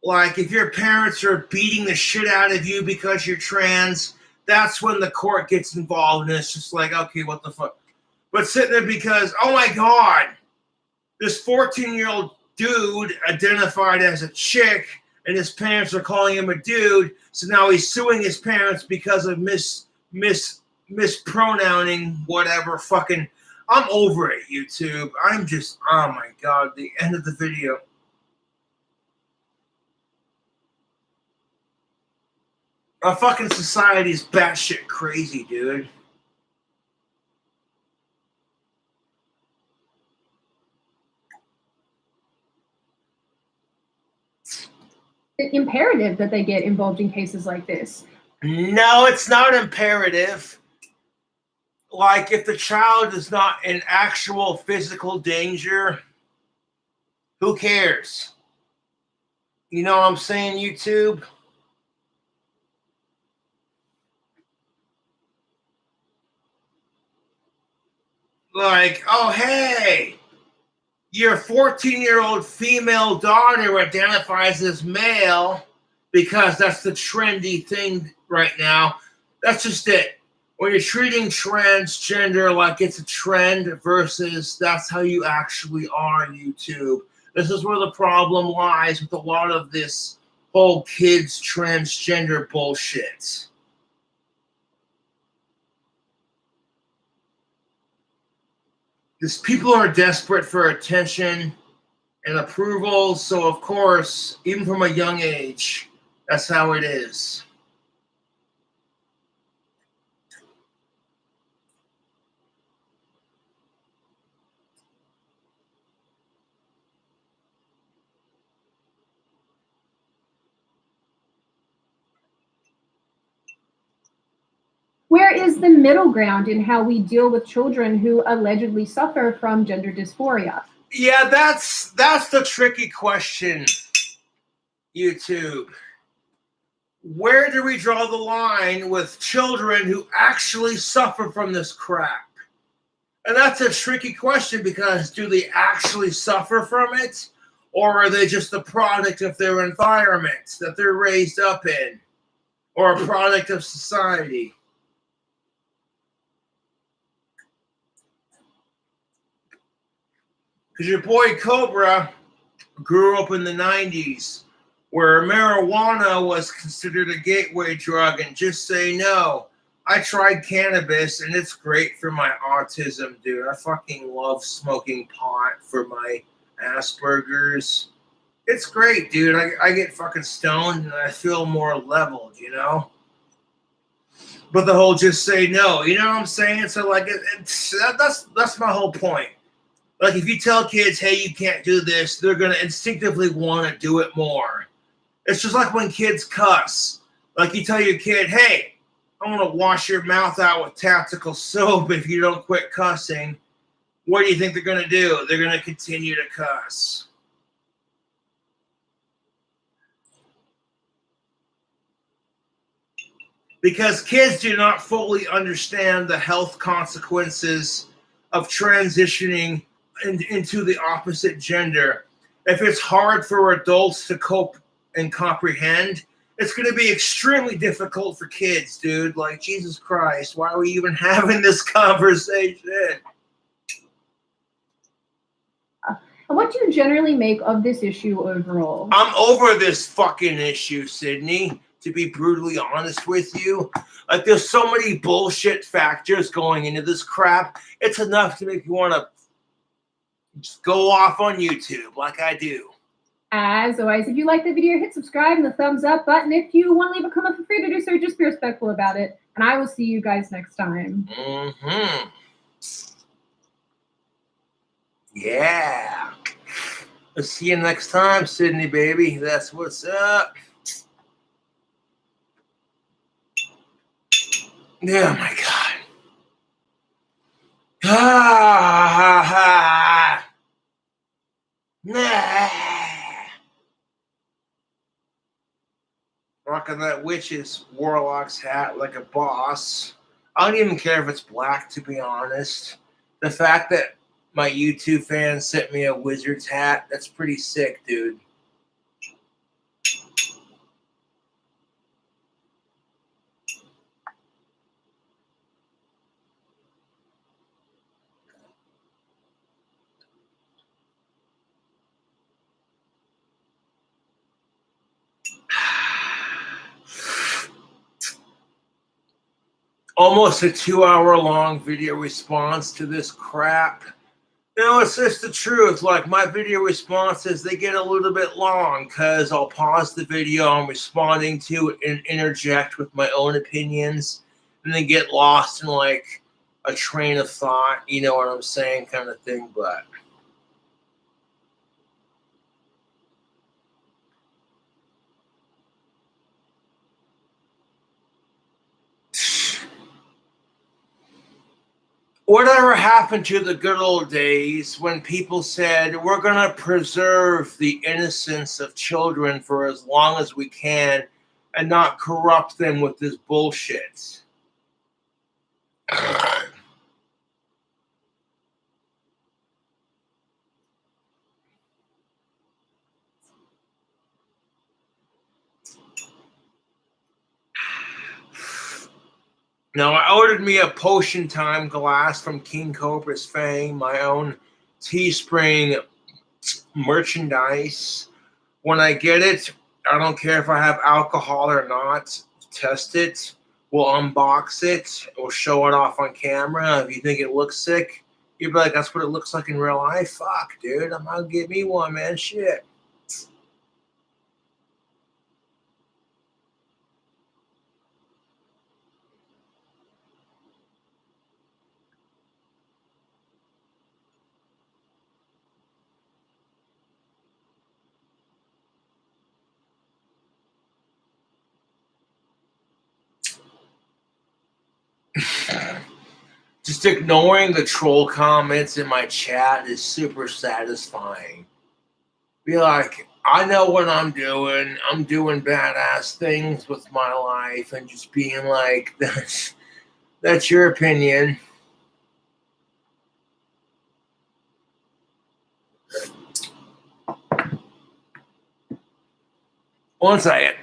Like, if your parents are beating the shit out of you because you're trans, that's when the court gets involved, and it's just like, okay, what the fuck? But sitting there because, oh my God, this 14-year-old dude identified as a chick, and his parents are calling him a dude, so now he's suing his parents because of mispronouncing, whatever, fucking, I'm over it, YouTube. I'm just, oh my God, the end of the video. Our fucking society is batshit crazy, dude. Imperative that they get involved in cases like this. No, it's not imperative. Like, if the child is not in actual physical danger, who cares? You know what I'm saying, YouTube? Like, oh, hey, your 14-year-old female daughter identifies as male because that's the trendy thing right now. That's just it. When you're treating transgender like it's a trend versus that's how you actually are, YouTube. This is where the problem lies with a lot of this whole kids transgender bullshit. Because people are desperate for attention and approval, so of course, even from a young age, that's how it is. Where is the middle ground in how we deal with children who allegedly suffer from gender dysphoria? Yeah, that's the tricky question, YouTube. Where do we draw the line with children who actually suffer from this crap? And that's a tricky question because do they actually suffer from it? Or are they just a product of their environment that they're raised up in? Or a product of society? Because your boy Cobra grew up in the 90s where marijuana was considered a gateway drug, and just say no. I tried cannabis and it's great for my autism, dude. I fucking love smoking pot for my Asperger's. It's great, dude. I get fucking stoned and I feel more leveled, you know? But the whole just say no, you know what I'm saying? So like that's my whole point. Like, if you tell kids, hey, you can't do this, they're going to instinctively want to do it more. It's just like when kids cuss. Like, you tell your kid, hey, I'm going to wash your mouth out with tactical soap if you don't quit cussing. What do you think they're going to do? They're going to continue to cuss. Because kids do not fully understand the health consequences of transitioning into the opposite gender. If it's hard for adults to cope and comprehend, it's going to be extremely difficult for kids, dude. Like, Jesus Christ, why are we even having this conversation? And what do you generally make of this issue overall? I'm over this fucking issue, Sydney, to be brutally honest with you. Like, there's so many bullshit factors going into this crap. It's enough to make you want to just go off on YouTube like I do. As always, if you like the video, hit subscribe and the thumbs up button. If you want to leave a comment, feel free to do so. Just be respectful about it. And I will see you guys next time. Mm-hmm. Yeah. I'll see you next time, Sydney, baby. That's what's up. Oh, my God. Nah. Rocking that witch's warlock's hat like a boss. I don't even care if it's black, to be honest. The fact that my YouTube fans sent me a wizard's hat, that's pretty sick, dude. almost a 2-hour-long video response to this crap. You know, it's just the truth. Like, my video responses, they get a little bit long because I'll pause the video I'm responding to and interject with my own opinions, and then get lost in like a train of thought, you know what I'm saying, kind of thing. But whatever happened to the good old days when people said, we're going to preserve the innocence of children for as long as we can and not corrupt them with this bullshit? Now, I ordered me a Potion Time glass from King Cobra's Fang, my own Teespring merchandise. When I get it, I don't care if I have alcohol or not. Test it. We'll unbox it. We'll show it off on camera. If you think it looks sick, you'll be like, that's what it looks like in real life? Fuck, dude. I'm gonna get me one, man. Shit. Just ignoring the troll comments in my chat is super satisfying. Be like, I know what I'm doing. I'm doing badass things with my life, and just being like, that's your opinion. One second.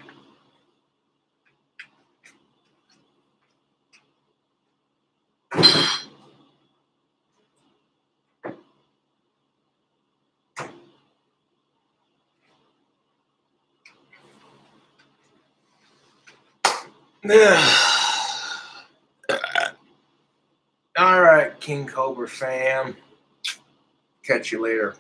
All right, King Cobra fam. Catch you later.